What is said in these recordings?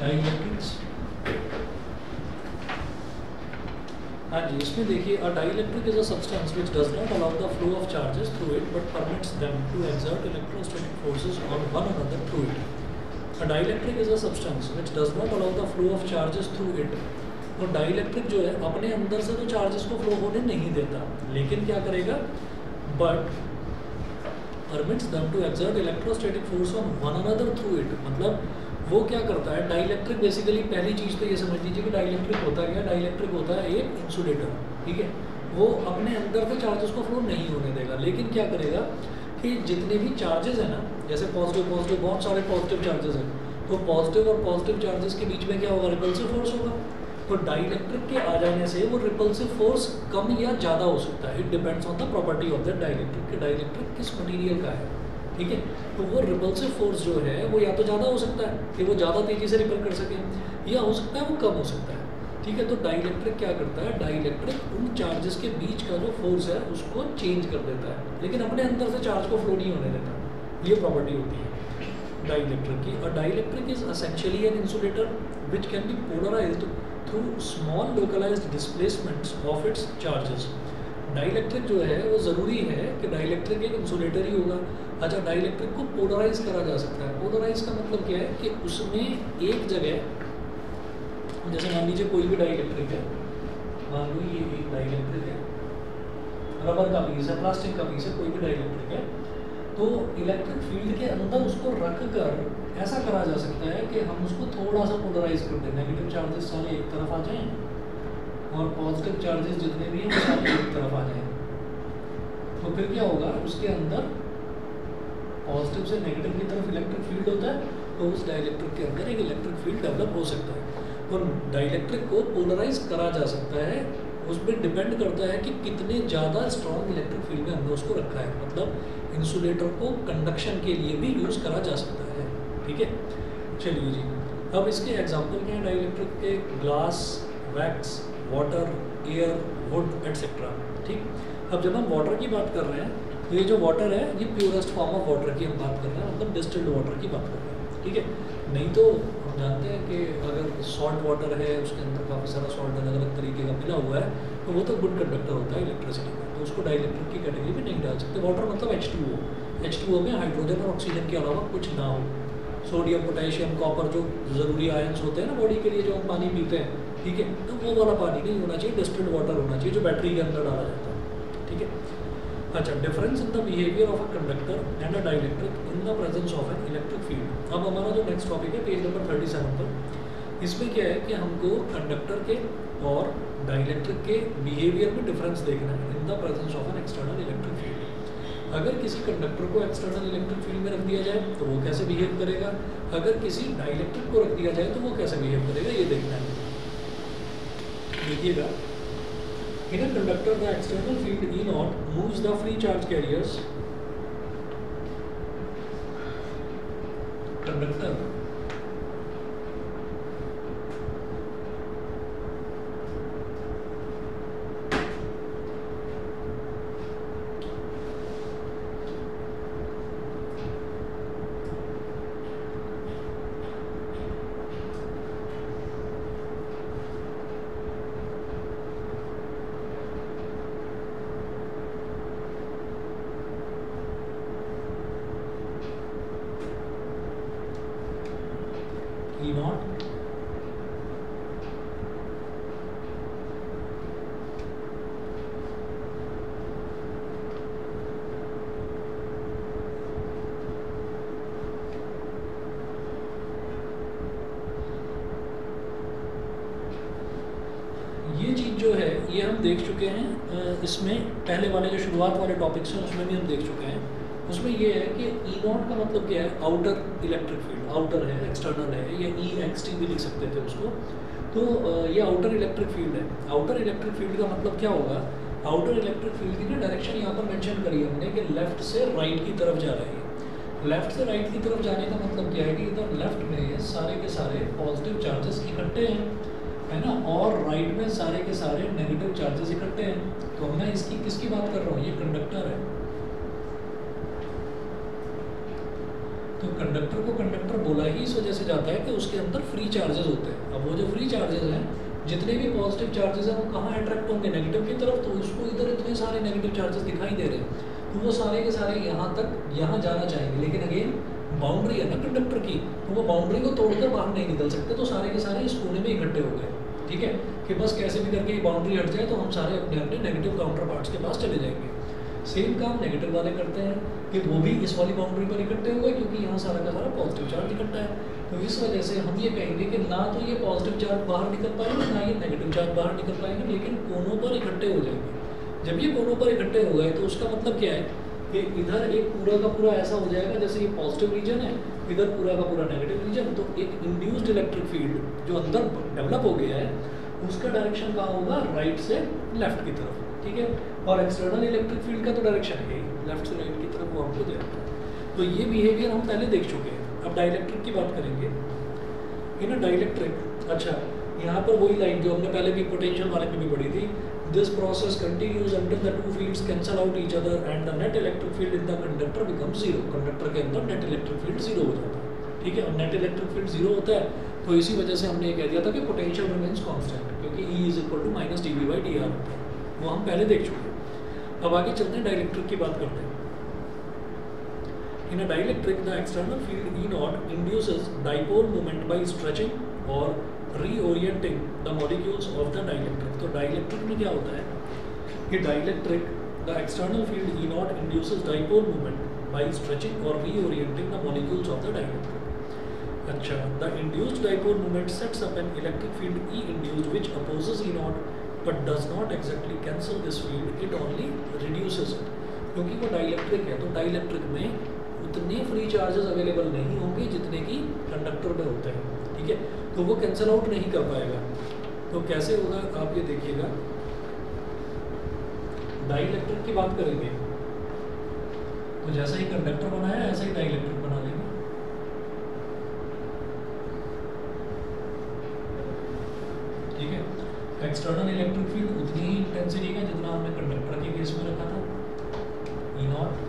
Dielectrics. हाँ जी, इसमें देखिए a dielectric is a substance which does not allow the flow of charges through it but permits them to exert electrostatic forces on one another through it. A dielectric is a substance which does not allow the flow of charges through it. और dielectric जो है अपने अंदर से तो charges को flow होने नहीं देता, लेकिन क्या करेगा, but permits them to exert electrostatic force on one another through it. मतलब वो क्या करता है, डाइलेक्ट्रिक बेसिकली पहली चीज़ तो ये समझ लीजिए कि डाइलेक्ट्रिक होता है क्या, डाइलेक्ट्रिक होता है एक इंसुलेटर, ठीक है। वो अपने अंदर से चार्जेस को फ्लो नहीं होने देगा, लेकिन क्या करेगा कि जितने भी चार्जेस हैं ना, जैसे पॉजिटिव पॉजिटिव बहुत सारे पॉजिटिव चार्जेस हैं, तो पॉजिटिव और पॉजिटिव चार्जेस के बीच में क्या होगा, रिपल्सिव फोर्स होगा। तो डाइलेक्ट्रिक के आ जाने से वो रिपल्सिव फोर्स कम या ज़्यादा हो सकता है, it depends on the property of the dielectric कि डाइलेक्ट्रिक किस मटीरियल का है, ठीक है। तो वो रिपल्सिव फोर्स जो है वो या तो ज़्यादा हो सकता है कि वो ज़्यादा तेज़ी से रिपल कर सके, या हो सकता है वो कम हो सकता है, ठीक है। तो डाइलेक्ट्रिक क्या करता है, डाइलेक्ट्रिक उन चार्जेस के बीच का जो फोर्स है उसको चेंज कर देता है, लेकिन अपने अंदर से चार्ज को फ्लो नहीं होने देता। ये प्रॉपर्टी होती है डाइलेक्ट्रिक की। और dielectric is essentially an insulator which can be polarised through small localised displacements of its charges. Dielectric जो है वो ज़रूरी है कि डाइलेक्ट्रिक एक इंसुलेटर ही होगा। अच्छा, डाइलेक्ट्रिक को पोलराइज करा जा सकता है। पोलराइज का मतलब क्या है कि उसमें एक जगह, जैसे मान लीजिए कोई भी डाइलेक्ट्रिक है, मान लो ये एक डाइलेक्ट्रिक है, रबर का पीस है, प्लास्टिक का पीस है, कोई भी डाइलेक्ट्रिक है, तो इलेक्ट्रिक फील्ड के अंदर उसको रख कर ऐसा करा जा सकता है कि हम उसको थोड़ा सा पोलराइज कर दें, नेगेटिव चार्जेस सारे एक तरफ आ जाएं और पॉजिटिव चार्जेस जितने भी हैं वो सारे एक तरफ आ जाएं। तो फिर क्या होगा, उसके अंदर पॉजिटिव से नेगेटिव की तरफ इलेक्ट्रिक फील्ड होता है, तो उस डाइलेक्ट्रिक के अंदर एक इलेक्ट्रिक फील्ड डेवलप हो सकता है। और डाइलेक्ट्रिक को पोलराइज करा जा सकता है, उस पर डिपेंड करता है कि कितने ज़्यादा स्ट्रॉन्ग इलेक्ट्रिक फील्ड में हमने उसको रखा है। मतलब इंसुलेटर को कंडक्शन के लिए भी यूज़ करा जा सकता है, ठीक है। चलिए जी, अब इसके एग्जाम्पल क्या हैं डाइलेक्ट्रिक के, glass, wax, water, air, would etcetera, ठीक। अब जब हम वाटर की बात कर रहे हैं तो ये जो वाटर है ये प्योरेस्ट फॉर्म ऑफ वाटर की हम बात कर रहे हैं, मतलब डिस्टिल्ड वाटर की बात कर रहे हैं, ठीक है। नहीं तो हम जानते हैं कि अगर सॉल्ट वाटर है, उसके अंदर काफ़ी सारा सॉल्ट अलग अलग तरीके का मिला हुआ है, तो वो तो गुड कंडक्टर होता है इलेक्ट्रिसिटी का, तो उसको डाइलेक्ट्रिक की कैटेगरी में नहीं डाल सकते। वाटर मतलब H2O, H2O में हाइड्रोजन और ऑक्सीजन के अलावा कुछ ना हो। सोडियम, पोटेशियम, कॉपर जो ज़रूरी आयंस होते हैं ना बॉडी के लिए, जो हम पानी पीते हैं, ठीक है, तो वो वाला पानी नहीं होना चाहिए, डिस्टिल्ड वाटर होना चाहिए जो बैटरी के अंदर डाला जाता है, ठीक है। अच्छा, difference in the behaviour of a conductor and a dielectric in the presence of an electric field. अब हमारा जो नेक्स्ट टॉपिक है पेज नंबर 37 पर, इसमें क्या है कि हमको कंडक्टर के और डाइलेक्ट्रिक के बिहेवियर में डिफरेंस देखना है in the presence of N external electric field. अगर किसी कंडक्टर को एक्सटर्नल इलेक्ट्रिक फील्ड में रख दिया जाए तो वो कैसे बिहेव करेगा, अगर किसी डाइलेक्ट्रिक को रख दिया जाए तो वो कैसे बिहेव करेगा, ये देखना है। देखिएगा, in a conductor the external field E naught moves the free charge carriers, conductor E naught ये चीज़ जो है ये हम देख चुके हैं, इसमें पहले वाले जो शुरुआत वाले टॉपिक्स हैं उसमें भी हम देख चुके हैं। उसमें ये है कि ई नॉट का मतलब क्या है, आउटर इलेक्ट्रिक फील्ड, आउटर है, एक्सटर्नल है, या EXT भी लिख सकते थे उसको। तो ये आउटर इलेक्ट्रिक फील्ड है। आउटर इलेक्ट्रिक फील्ड का मतलब क्या होगा, आउटर इलेक्ट्रिक फील्ड की ना डायरेक्शन यहाँ पर मेंशन करी है हमने कि लेफ्ट से राइट की तरफ जा रही है। लेफ्ट से राइट की तरफ जाने का मतलब क्या है कि इधर लेफ्ट में सारे के सारे पॉजिटिव चार्जेस इकट्ठे हैं, है ना, और राइट में सारे के सारे नेगेटिव चार्जेस इकट्ठे हैं। तो मैं इसकी किसकी बात कर रहा हूँ, ये कंडक्टर है। तो कंडक्टर को कंडक्टर बोला ही इस वजह से जाता है कि उसके अंदर फ्री चार्जेस होते हैं। अब वो जो फ्री चार्जेस हैं, जितने भी पॉजिटिव चार्जेस हैं वो कहाँ अट्रैक्ट होंगे, नेगेटिव की तरफ। तो उसको इधर इतने सारे नेगेटिव चार्जेस दिखाई दे रहे हैं, तो वो सारे के सारे यहाँ तक यहाँ जाना चाहेंगे। लेकिन अगेन बाउंड्री है ना कंडक्टर की, तो वो बाउंड्री को तोड़कर बाहर नहीं निकल सकते, तो सारे के सारे इस कोने में इकट्ठे हो गए। ठीक है, कि बस कैसे भी करके ये बाउंड्री हट जाए तो हम सारे अपने अपने नेगेटिव काउंटर पार्ट्स के पास चले जाएंगे। सेम काम नेगेटिव वाले करते हैं कि वो भी इस वाली बाउंड्री पर इकट्ठे हो गए, क्योंकि यहाँ सारा का सारा पॉजिटिव चार्ज इकट्ठा है। तो इस वजह से हम ये कहेंगे कि ना तो ये पॉजिटिव चार्ज बाहर निकल पाएंगे, ना ये नेगेटिव चार्ज बाहर निकल पाएंगे, लेकिन कोनों पर इकट्ठे हो जाएंगे। जब ये कोनों पर इकट्ठे हो गए तो उसका मतलब क्या है कि इधर एक पूरा का पूरा ऐसा हो जाएगा जैसे ये पॉजिटिव रीजन है, इधर पूरा का पूरा नेगेटिव रीजन। तो एक इंड्यूस्ड इलेक्ट्रिक फील्ड जो अंदर डेवलप हो गया है, उसका डायरेक्शन कहाँ होगा, राइट से लेफ्ट की तरफ। ठीक है, और एक्सटर्नल इलेक्ट्रिक फील्ड का तो डायरेक्शन है लेफ्ट से राइट की तरफ, वो हमको देखते हैं। तो ये बिहेवियर हम पहले देख चुके हैं। अब डाइलेक्ट्रिक की बात करेंगे। इन अ डाइलेक्ट्रिक, अच्छा यहाँ पर वही लाइन जो हमने पहले भी पोटेंशियल वाले में भी पढ़ी थी, this process continues until the two fields cancel out each other and the net electric field in the conductor becomes zero. Conductor के अंदर नेट इलेक्ट्रिक फील्ड जीरो हो जाता है। ठीक है, अब नेट इलेक्ट्रिक फील्ड जीरो होता है, तो इसी वजह से हमने ये कह दिया था कि पोटेंशियल रिमेन्स कांस्टेंट, क्योंकि E is equal to minus d v by d r होता है। वो हम पहले देख चुके हैं। अब आगे चलते हैं, डाइलेक्ट्रिक की बात करते हैं। In a dielectric, the external field E naught induces dipole moment by stretching or reorienting the molecules of the dielectric. तो dielectric में क्या होता है कि dielectric, the external field E naught induces dipole moment by stretching or reorienting the molecules of the dielectric. अच्छा, the induced dipole moment sets up an electric field E induced which opposes E naught but does not exactly cancel this field, it only reduces it. क्योंकि वो dielectric है, तो dielectric में उतने free charges available नहीं होंगे जितने कि कंडक्टर में होते हैं। ठीक है, तो वो कैंसिल आउट नहीं कर पाएगा। तो कैसे होगा आप ये देखिएगा। डाइलेक्ट्रिक की बात करेंगे तो जैसा ही कंडक्टर बनाया ऐसा ही डाइलेक्ट्रिक बना लेंगे। ठीक है, एक्सटर्नल इलेक्ट्रिक फील्ड उतनी ही इंटेंसिटी का जितना हमने कंडक्टर के केस में रखा था, E not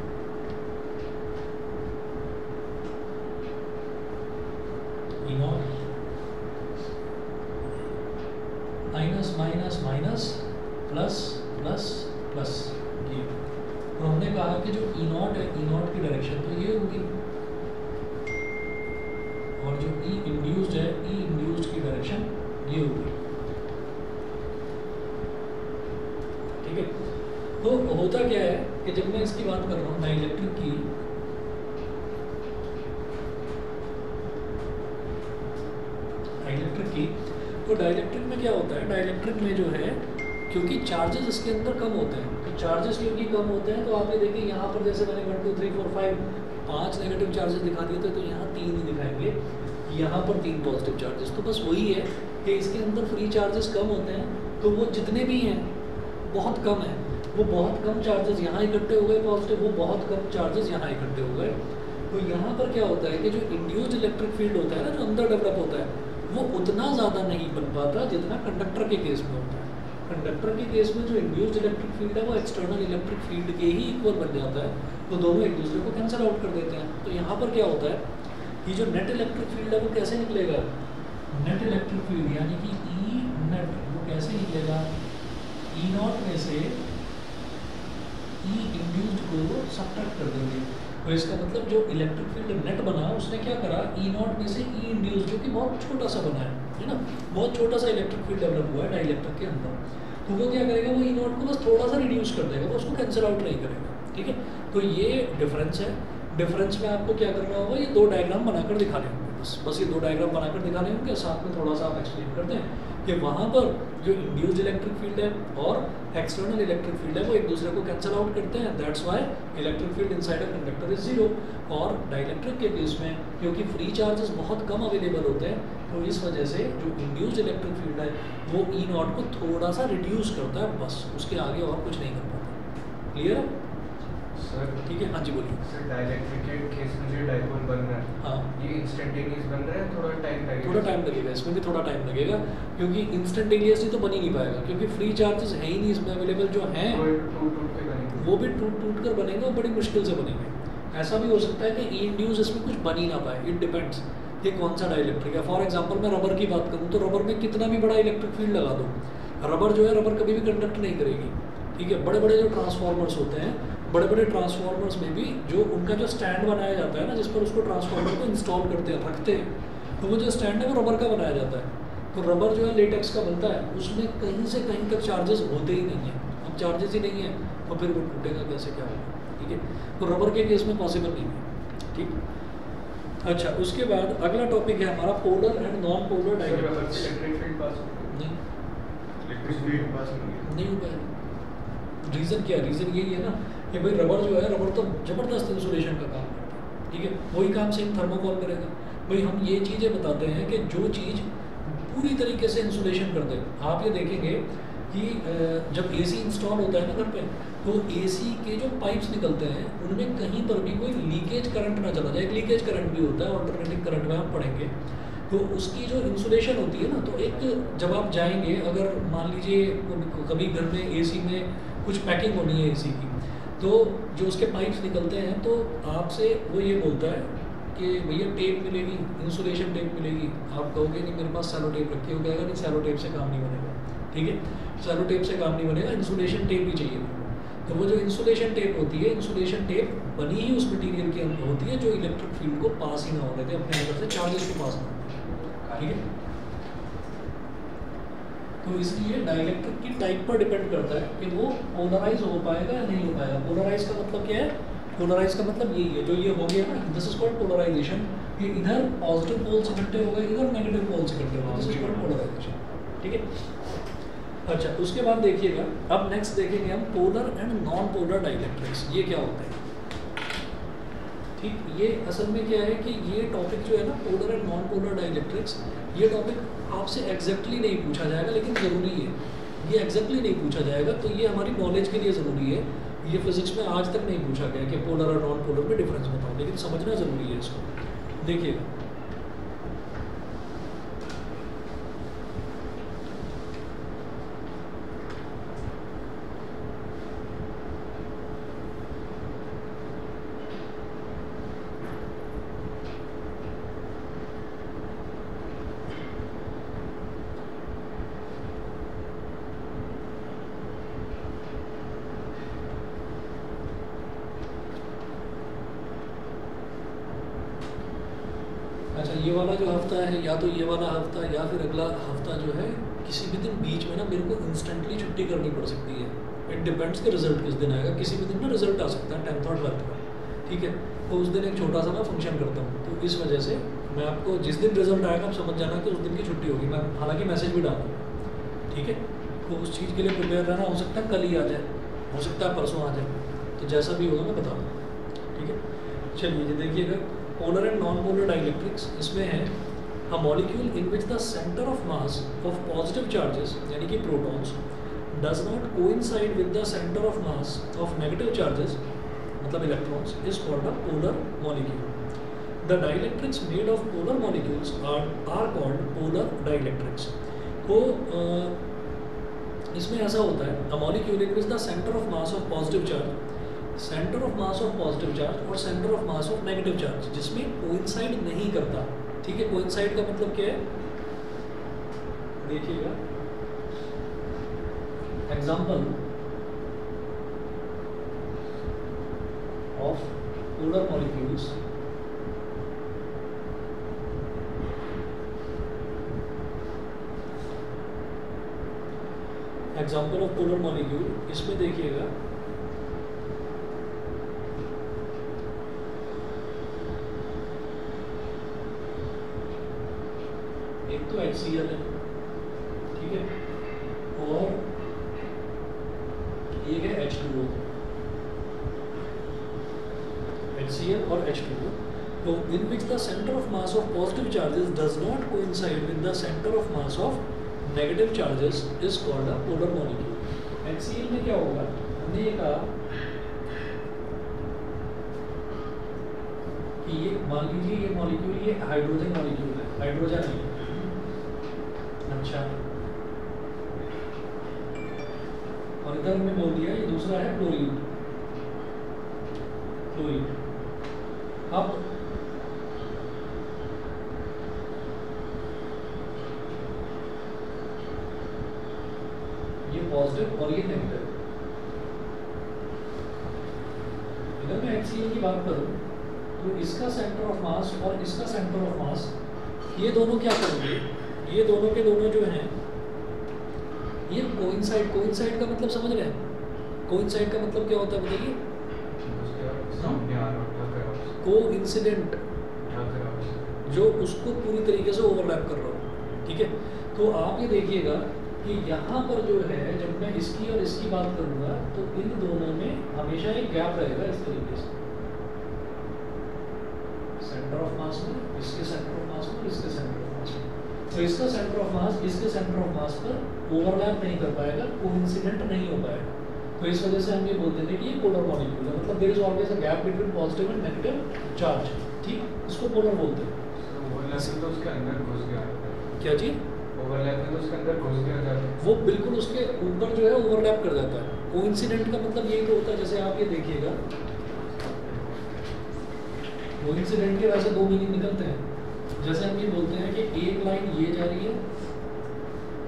minus minus minus plus plus plus ये। तो हमने कहा कि जो E नॉट है, E नॉट की डायरेक्शन तो ये होगी, और जो E इंड्यूस्ड है, E इंड्यूस्ड की डायरेक्शन ये होगी। ठीक है, तो होता क्या है कि जब मैं इसकी बात कर रहा हूँ डाइलेक्ट्रिक की, तो डाइलेक्ट्रिक में क्या होता है, डाइलेक्ट्रिक में जो है क्योंकि चार्जेस इसके अंदर कम होते हैं, तो चार्जेस क्योंकि कम होते हैं तो आप ये देखिए यहाँ पर जैसे मैंने 1 2 3 4 5 5 नेगेटिव चार्जेस दिखा दिए थे, तो यहाँ 3 ही दिखाएंगे, यहाँ पर 3 पॉजिटिव चार्जेस। तो बस वही है कि इसके अंदर फ्री चार्जेस कम होते हैं, तो वो जितने भी हैं बहुत कम है, वो बहुत कम चार्जेस यहाँ इकट्ठे हो गए पॉजिटिव, वो बहुत कम चार्जेस यहाँ इकट्ठे हो गए। तो यहाँ पर क्या होता है कि जो इंड्यूस्ड इलेक्ट्रिक फील्ड होता है ना, जो अंदर डेवलप होता है, वो उतना ज़्यादा नहीं बन पाता जितना कंडक्टर के केस में होता है। कंडक्टर के केस में जो इंड्यूस्ड इलेक्ट्रिक फील्ड है वो एक्सटर्नल इलेक्ट्रिक फील्ड के ही इक्वल बन जाता है, तो दोनों एक दूसरे को कैंसिल आउट कर देते हैं। तो यहाँ पर क्या होता है कि जो नेट इलेक्ट्रिक फील्ड है वो कैसे निकलेगा, नेट इलेक्ट्रिक फील्ड यानी कि E नेट वो कैसे निकलेगा, E नॉट में से E इंड्यूस्ड को सब्ट्रैक्ट कर देंगे। तो इसका मतलब जो इलेक्ट्रिक फील्ड नेट बना उसने क्या करा, E नॉट में से E इंड्यूस्ड जो कि बहुत छोटा सा बना है ना, बहुत छोटा सा इलेक्ट्रिक फील्ड डेवलप हुआ है डाइलेक्ट्रिक के अंदर, तो वो क्या करेगा, वो E नॉट को बस थोड़ा सा रिड्यूस कर देगा, वो उसको कैंसिल आउट नहीं करेगा। ठीक है, तो ये डिफरेंस है। डिफरेंस में आपको क्या करना होगा, ये 2 डायग्राम बनाकर दिखाने होंगे, बस ये 2 डायग्राम बनाकर दिखाने होंगे, साथ में थोड़ा सा आप एक्सप्लेन कर दें कि वहाँ पर जो इंड्यूस्ड इलेक्ट्रिक फील्ड है और एक्सटर्नल इलेक्ट्रिक फील्ड है वो एक दूसरे को कैंसिल आउट करते हैं, that's why electric field inside a conductor is zero. और डाइलेक्ट्रिक के केस में क्योंकि फ्री चार्जेस बहुत कम अवेलेबल होते हैं, तो इस वजह से जो इंड्यूस्ड इलेक्ट्रिक फील्ड है वो E नॉट को थोड़ा सा रिड्यूस करता है, बस उसके आगे और कुछ नहीं कर पाता। क्लियर है सर? ठीक है, हाँ जी बोलिए सर, डाइलेक्ट्रिक के केस में जो डाइपोल बन रहा है, हाँ, ये इंस्टेंटेनियस बन रहा है, थोड़ा टाइम लगेगा? थोड़ा टाइम लगेगा, इसमें भी थोड़ा टाइम लगेगा, क्योंकि इंस्टेंटेनियसली तो बन ही नहीं पाएगा, क्योंकि फ्री चार्जेस है ही नहीं इसमें अवेलेबल, जो हैं टूट के बनेंगे, वो भी टूट टूट कर बनेंगे और बड़ी मुश्किल से बनेंगे। ऐसा भी हो सकता है कि ई इंड्यूस इसमें कुछ बन ही ना पाए, इट डिपेंड्स ये कौन सा डाइलेक्ट्रिक है। फॉर एग्जांपल मैं रबर की बात करूँ तो रबर में कितना भी बड़ा इलेक्ट्रिक फील्ड लगा दो, रबर जो है रबर कभी भी कंडक्ट नहीं करेगी, ठीक है। बड़े बड़े जो ट्रांसफार्मर्स होते हैं, बड़े बड़े ट्रांसफार्मर्स में भी जो उनका जो स्टैंड बनाया जाता है ना, जिस पर उसको ट्रांसफार्मर को इंस्टॉल करते हैं, रखते हैं, तो वो जो स्टैंड है वो रबर का बनाया जाता है। तो रबर जो है लेटेक्स का बनता है, उसमें कहीं से कहीं तक चार्जेस होते ही नहीं है। अब चार्जेस ही नहीं है तो फिर वो टूटेगा कैसे, क्या होगा, ठीक है। तो रबर के केस में पॉसिबल नहीं है, ठीक। अच्छा, उसके बाद अगला टॉपिक है हमारा polar and non polar dielectrics. Electric field पास नहीं, इलेक्ट्रिक फील्ड पास नहीं हो पाएगा। रीज़न क्या है? रीज़न यही है ना कि भाई रबर जो है, रबर तो ज़बरदस्त इंसुलेशन का काम करता है, ठीक है। वही काम सेम थर्मोकॉल करेगा। भाई हम ये चीज़ें बताते हैं कि जो चीज़ पूरी तरीके से इंसुलेशन कर दे। आप ये देखेंगे कि जब एसी इंस्टॉल होता है ना घर पे, तो एसी के जो पाइप्स निकलते हैं उनमें कहीं पर भी कोई लीकेज करंट ना चला जाए। एक लीकेज करंट भी होता है, ऑल्टरनेटिंग करंट में आप पढ़ेंगे। तो उसकी जो इंसुलेशन होती है ना, तो एक जब आप जाएंगे, अगर मान लीजिए कभी घर में एसी में कुछ पैकिंग होनी है एसी की, तो जो उसके पाइप्स निकलते हैं तो आपसे वो ये बोलता है कि भैया टेप मिलेगी, इंसुलेशन टेप मिलेगी। आप कहोगे नहीं मेरे पास सैलो टेप रखी, हो कहेगा नहीं सैलो टेप से काम नहीं बनेगा, ठीक है। सैलो टेप से काम नहीं बनेगा, इंसुलेशन टेप ही चाहिए मेरे को। तो वो जो इंसुलेशन टेप होती है, इंसुलेशन टेप बनी ही उस मटीरियल के अंदर होती है जो इलेक्ट्रिक फील्ड को पास ही ना होने दे अपने अंदर से, चार्जेस को पास ना होने, ठीक है। तो इसलिए डाइलेक्ट्रिक की टाइप पर डिपेंड करता है कि वो पोलराइज हो पाएगा या नहीं हो पाएगा। पोलराइज का मतलब क्या है? पोलराइज का मतलब यही है, जो ये हो गया ना, दिस इज कॉल्ड पोलराइजेशन। कि इधर पॉजिटिव पोल्स इकट्ठे हो गए, इधर नेगेटिव पोल्स इकट्ठे हो गए, दिस इज कॉल्ड पोलराइजेशन, ठीक है। अच्छा, उसके बाद देखिएगा, अब नेक्स्ट देखेंगे हम polar and non polar dielectrics, ये क्या होता है, ठीक। ये असल में क्या है कि ये टॉपिक जो है ना, polar and non polar dielectrics, ये टॉपिक आपसे एग्जैक्टली नहीं पूछा जाएगा, लेकिन ज़रूरी है। ये एग्जैक्टली नहीं पूछा जाएगा, तो ये हमारी नॉलेज के लिए ज़रूरी है। ये फिजिक्स में आज तक नहीं पूछा गया कि पोलर और नॉन पोलर में डिफरेंस बताओ, लेकिन समझना ज़रूरी है इसको। देखिएगा, अच्छा, ये वाला जो हफ्ता है, या तो ये वाला हफ्ता या फिर अगला हफ्ता जो है, किसी भी दिन बीच में ना मेरे को इंस्टेंटली छुट्टी करनी पड़ सकती है। इट डिपेंड्स कि रिजल्ट किस दिन आएगा। किसी भी दिन ना रिजल्ट आ सकता है 10th और 12th का, ठीक है। तो उस दिन एक छोटा सा ना फंक्शन करता हूँ, तो इस वजह से मैं आपको जिस दिन रिजल्ट आएगा आप समझ जाना कि उस दिन की छुट्टी होगी। मैं हालांकि मैसेज भी डालूंगा, ठीक है। तो उस चीज़ के लिए प्रिपेयर रहना। हो सकता है कल ही आ जाए, हो सकता है परसों आ जाए, तो जैसा भी होगा मैं बता दूँगा, ठीक है। चलिए ये देखिएगा, polar and non polar dielectrics, इसमें है a molecule in which the centre of mass of positive charges यानी कि protons does not coincide with the centre of mass of negative charges मतलब electrons is called a polar molecule. The dielectrics made of polar molecules are called polar dielectrics. तो इसमें ऐसा होता है, a molecule in which the centre of mass of positive charge, centre of mass of positive charge और centre of mass of negative charge जिसमें coincide नहीं करता, ठीक है। कोइंसाइड का मतलब क्या है, देखिएगा example of polar molecules, example of polar molecule, इसमें देखिएगा एक तो HCl है, ठीक है, और एक है H2O, HCl और H2O। तो in which the center of mass of positive charges does not coincide with the center of mass of negative charges is called a polar molecule। HCl में क्या होगा, हमने ये कहा कि ये मान लीजिए ये मॉलिक्यूल, ये हाइड्रोजन मॉलिक्यूल है, हाइड्रोजन है, अच्छा, और इधर हमने बोल दिया ये दूसरा है क्लोरीन, क्लोरीन, अब ये पॉजिटिव और ये नेगेटिव, अगर मैं HCl की बात करूं तो इसका सेंटर ऑफ मास और इसका सेंटर ऑफ मास, ये दोनों क्या करेंगे, ये दोनों के दोनों जो हैं ये कोइंसाइड, कोइंसाइड का मतलब समझ रहे हैं? कोइंसाइड का मतलब क्या होता है बताइए? कोइंसिडेंट, जो उसको पूरी तरीके से ओवरलैप कर रहा हो, ठीक है। तो आप ये देखिएगा कि यहाँ पर जो है, जब मैं इसकी और इसकी बात करूँगा तो इन दोनों में हमेशा एक गैप रहेगा इस तरीके से, सेंटर ऑफ मास में, इसके सेंटर ऑफ मास में, इसके सेंटर ऑफ मास में। तो इसका सेंटर ऑफ मास इसके सेंटर ऑफ मास पर ओवरलैप नहीं कर पाएगा, कोइंसिडेंट नहीं हो पाएगा। तो इस वजह से हम ये बोलते हैं कि ये पोलर मॉलिक्यूल है, मतलब there is always a gap between positive and negative charge, ठीक, इसको पोलर बोलते हैं। ओवरलैप तो उसके अंदर घुस गया, क्या चीज? ओवरलैप में तो उसके अंदर घुस गया, वो बिल्कुल उसके ऊपर जो है ओवरलैप कर जाता है। कोइंसिडेंट का मतलब यही तो होता है, जैसे आप ये देखिएगा, कोइंसिडेंट के वैसे दो मीनिंग निकलते हैं। जैसे हम ये बोलते हैं कि एक लाइन ये जा रही है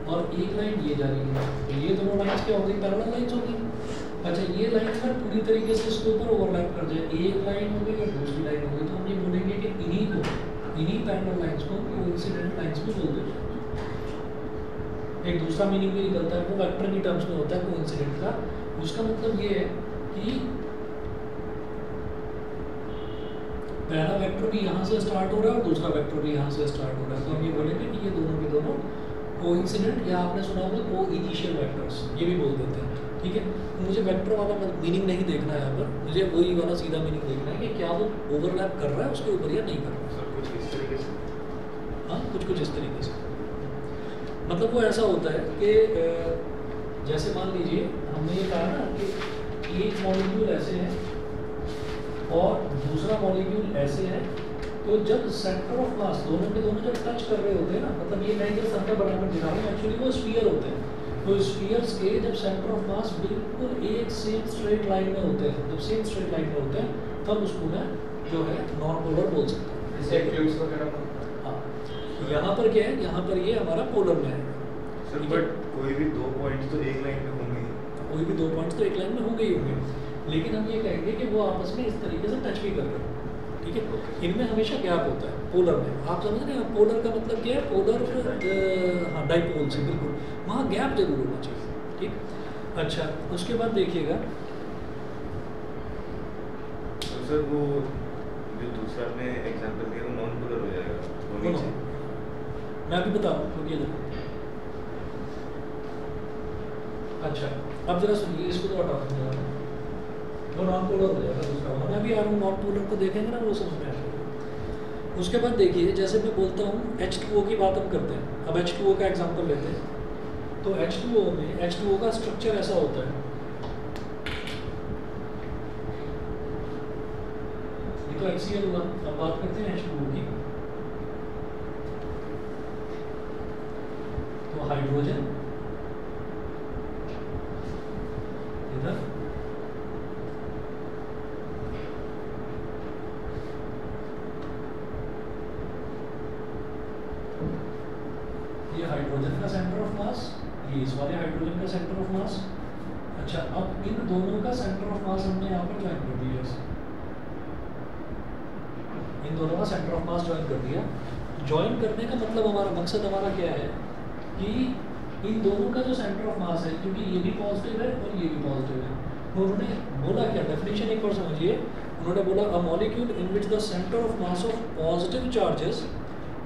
और एक लाइन ये जा रही है, तो ये दोनों लाइंस क्या होगी? पैरेलल लाइंस होगी। अच्छा, ये लाइन पर पूरी तरीके से इसके ऊपर ओवरलैप कर जाए, एक लाइन हो गई और दूसरी लाइन हो गई, तो हम ये बोलेंगे कि इन्हीं पैरेलल लाइंस को कोइंसिडेंट लाइंस भी बोलते हैं। एक दूसरा मीनिंग भी निकलता है, वो वेक्टर की टर्म्स में होता है कोइंसिडेंट का। उसका मतलब ये है कि पहला वेक्टर भी यहाँ से स्टार्ट हो रहा है और दूसरा वेक्टर भी यहाँ से स्टार्ट हो रहा है, तो हम ये बोलेंगे कि ये दोनों के दोनों कोइंसिडेंट, या आपने सुना होगा को इनिशियल वेक्टर्स, ये भी बोल देते हैं, ठीक है। तो मुझे वेक्टर वाला मीनिंग नहीं देखना है यहाँ पर, मुझे वही वाला सीधा मीनिंग देखना है कि क्या वो ओवरलैप कर रहा है उसके ऊपर या नहीं कर रहा है। सर कुछ इस तरीके से, हाँ, कुछ इस तरीके से, मतलब वो ऐसा होता है कि जैसे मान लीजिए हमने ये कहा ना कि एक मॉलिक्यूल ऐसे है और दूसरा मॉलिक्यूल ऐसे है, तो जब सेंटर ऑफ मास दोनों के दोनों जब टच कर रहे होते हैं ना, मतलब ये मैं जो सर्कल बनाकर दिखा रहा हूँ, एक्चुअली वो स्फीयर होते हैं। तो स्फीयर्स के जब सेंटर ऑफ मास बिल्कुल एक सेम स्ट्रेट लाइन में होते हैं, जब सेम स्ट्रेट लाइन में होते हैं, तब उसको मैं जो है नॉन पोलर बोल सकता हूँ। जैसे एक्लिप्स वगैरह। हाँ, यहाँ पर क्या है, यहाँ पर ये हमारा पोलर में है सर, बट कोई भी दो पॉइंट्स तो एक लाइन में होंगे, कोई भी दो पॉइंट्स तो एक लाइन में होंगे ही होंगे, लेकिन हम ये कहेंगे कि वो आपस में इस तरीके से टच भी कर रहे हैं, ठीक है। इनमें हमेशा गैप होता है पोलर में, आप समझ रहे हैं? पोलर का मतलब क्या है? पोलर, हाँ, डाइपोल से बिल्कुल वहाँ गैप जरूर होना चाहिए, ठीक। अच्छा, उसके बाद देखिएगा, तो सर वो जो दूसरा आपने एग्जांपल दिया वो नॉन पोलर हो जाएगा, वो नीचे। मैं अभी बता रहा हूँ, रुकिए जरा। अच्छा, अब जरा सुनिए, इसको तो हटा दूँगा, वो नॉन पोलर हो जाएगा दूसरा वाला। मैं भी आ रहा हूँ, नॉन पोलर को देखेंगे ना, वो समझ में आएगा। उसके बाद देखिए, जैसे मैं बोलता हूँ H2O की बात हम करते हैं, अब H2O का एग्जांपल लेते हैं। तो H2O में H2O का स्ट्रक्चर ऐसा होता है, ये तो HCl हुआ। अब बात करते हैं H2O की। तो हाइड्रोजन इधर, ये हाइड्रोजन का सेंटर ऑफ मास, ये इस वाले हाइड्रोजन का सेंटर ऑफ मास। अच्छा, अब इन दोनों का सेंटर ऑफ मास हमने यहाँ पर ज्वाइन कर दिया, इन दोनों का सेंटर ऑफ मास ज्वाइन कर दिया। ज्वाइन करने का मतलब हमारा मकसद हमारा क्या है कि इन दोनों का जो सेंटर ऑफ मास है, क्योंकि ये भी पॉजिटिव है और ये भी पॉजिटिव है, तो उन्होंने बोला क्या, डेफिनेशन एक बार समझिए। उन्होंने बोला अ molecule in which the centre of mass of positive charges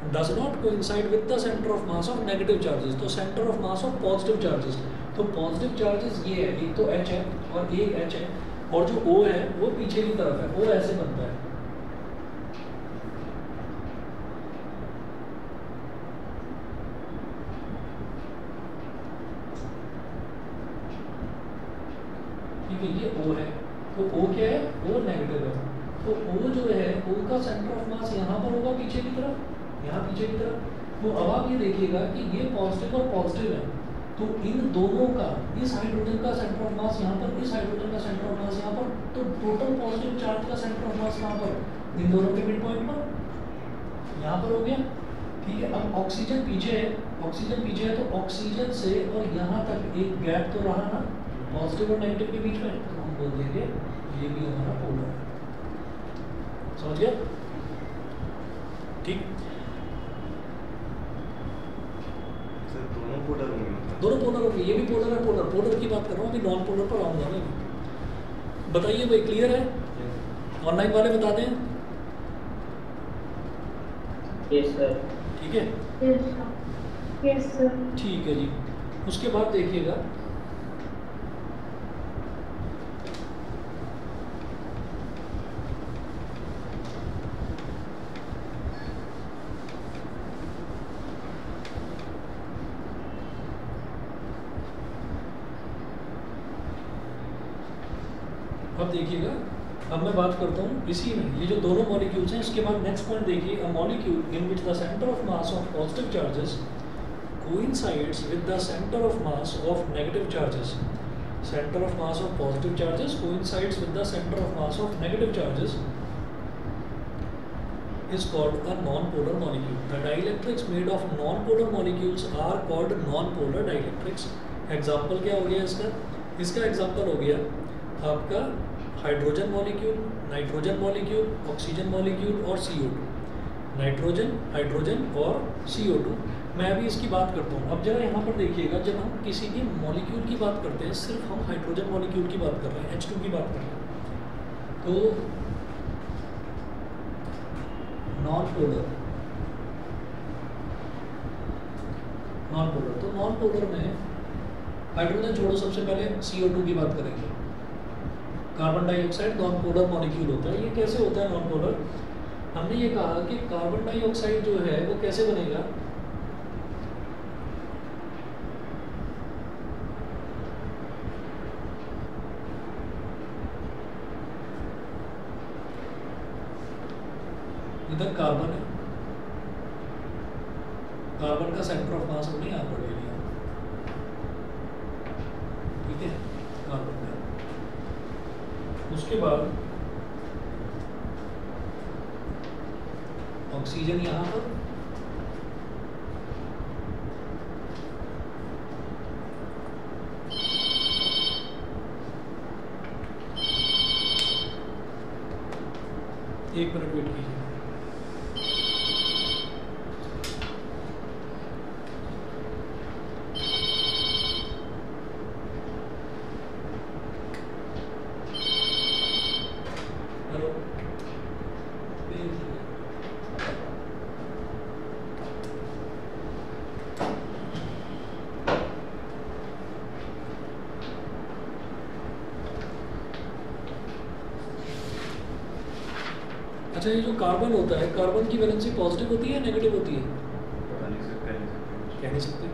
does not coincide with the center of mass of negative charges। तो center of mass of positive charges, तो positive charges ये है, एक तो H है और एक H है, और जो O है वो पीछे की तरफ है, O ऐसे बनता है। ठीक है, ये O है, तो O क्या है? O नेगेटिव है, तो O जो है, O का सेंटर ऑफ मास यहाँ पर होगा पीछे की तरफ, यहाँ पीछे की तरफ। तो अब आप ये देखिएगा कि ये पॉजिटिव और पॉजिटिव है, तो इन दोनों का, इस हाइड्रोजन का सेंटर ऑफ मास यहाँ पर, इस हाइड्रोजन का सेंटर ऑफ मास यहाँ पर, तो टोटल पॉजिटिव चार्ज का सेंटर ऑफ मास यहाँ पर, इन दोनों के मिड पॉइंट पर, यहाँ पर हो गया। ठीक है, अब ऑक्सीजन पीछे है, ऑक्सीजन पीछे है तो ऑक्सीजन से और यहाँ तक एक गैप तो रहा ना पॉजिटिव और नेगेटिव के बीच में, तो हम बोल देंगे ये भी हमारा पोलर है। समझ गया? ठीक, दोनों पोलर होंगे, दोनों पोलर होंगे, ये भी पोलर है, पोलर पोलर की बात कर रहा हूँ, अभी नॉन पोलर पर आऊँगा मैं। बताइए भाई, क्लियर है? ऑनलाइन वाले बता दें। Yes sir. ठीक है, यस सर। ठीक है जी। उसके बाद देखिएगा, अब देखिएगा, अब मैं बात करता हूँ इसी में, ये जो दोनों मॉलिक्यूल्स हैं, इसके बाद नेक्स्ट पॉइंट देखिए, अ molecule in which the centre of mass of positive charges coincides with the center of mass of negative charges. Center of mass of positive charges coincides with the center of mass of negative charges is called a non-polar molecule. The dielectrics made of non-polar molecules are called non-polar dielectrics. Example क्या हो गया इसका? इसका example हो गया आपका hydrogen molecule, nitrogen molecule, oxygen molecule और CO2। Nitrogen, hydrogen और CO2। मैं अभी इसकी बात करता हूँ। अब जरा यहाँ पर देखिएगा, जब हम किसी भी मॉलिक्यूल की बात करते हैं, सिर्फ हम हाइड्रोजन मॉलिक्यूल की बात कर रहे हैं, H2 की बात कर रहे हैं, तो नॉन पोलर, तो नॉन पोलर में हाइड्रोजन छोड़ो, सबसे पहले CO2 की बात करेंगे। Carbon dioxide non polar molecule होता है। ये कैसे होता है नॉन पोलर? हमने ये कहा कि कार्बन डाइऑक्साइड जो है वो कैसे बनेगा, इधर कार्बन है, कार्बन का सेंटर ऑफ मास हमने यहाँ पर ले लिया, ठीक है, कार्बन का। उसके बाद ऑक्सीजन यहाँ पर, एक मिनट वेट कीजिए। हेलो, अच्छा, ये जो कार्बन होता है, कार्बन की वैलेंसी पॉजिटिव होती है नेगेटिव होती है? पता नहीं सर, कह नहीं सकते।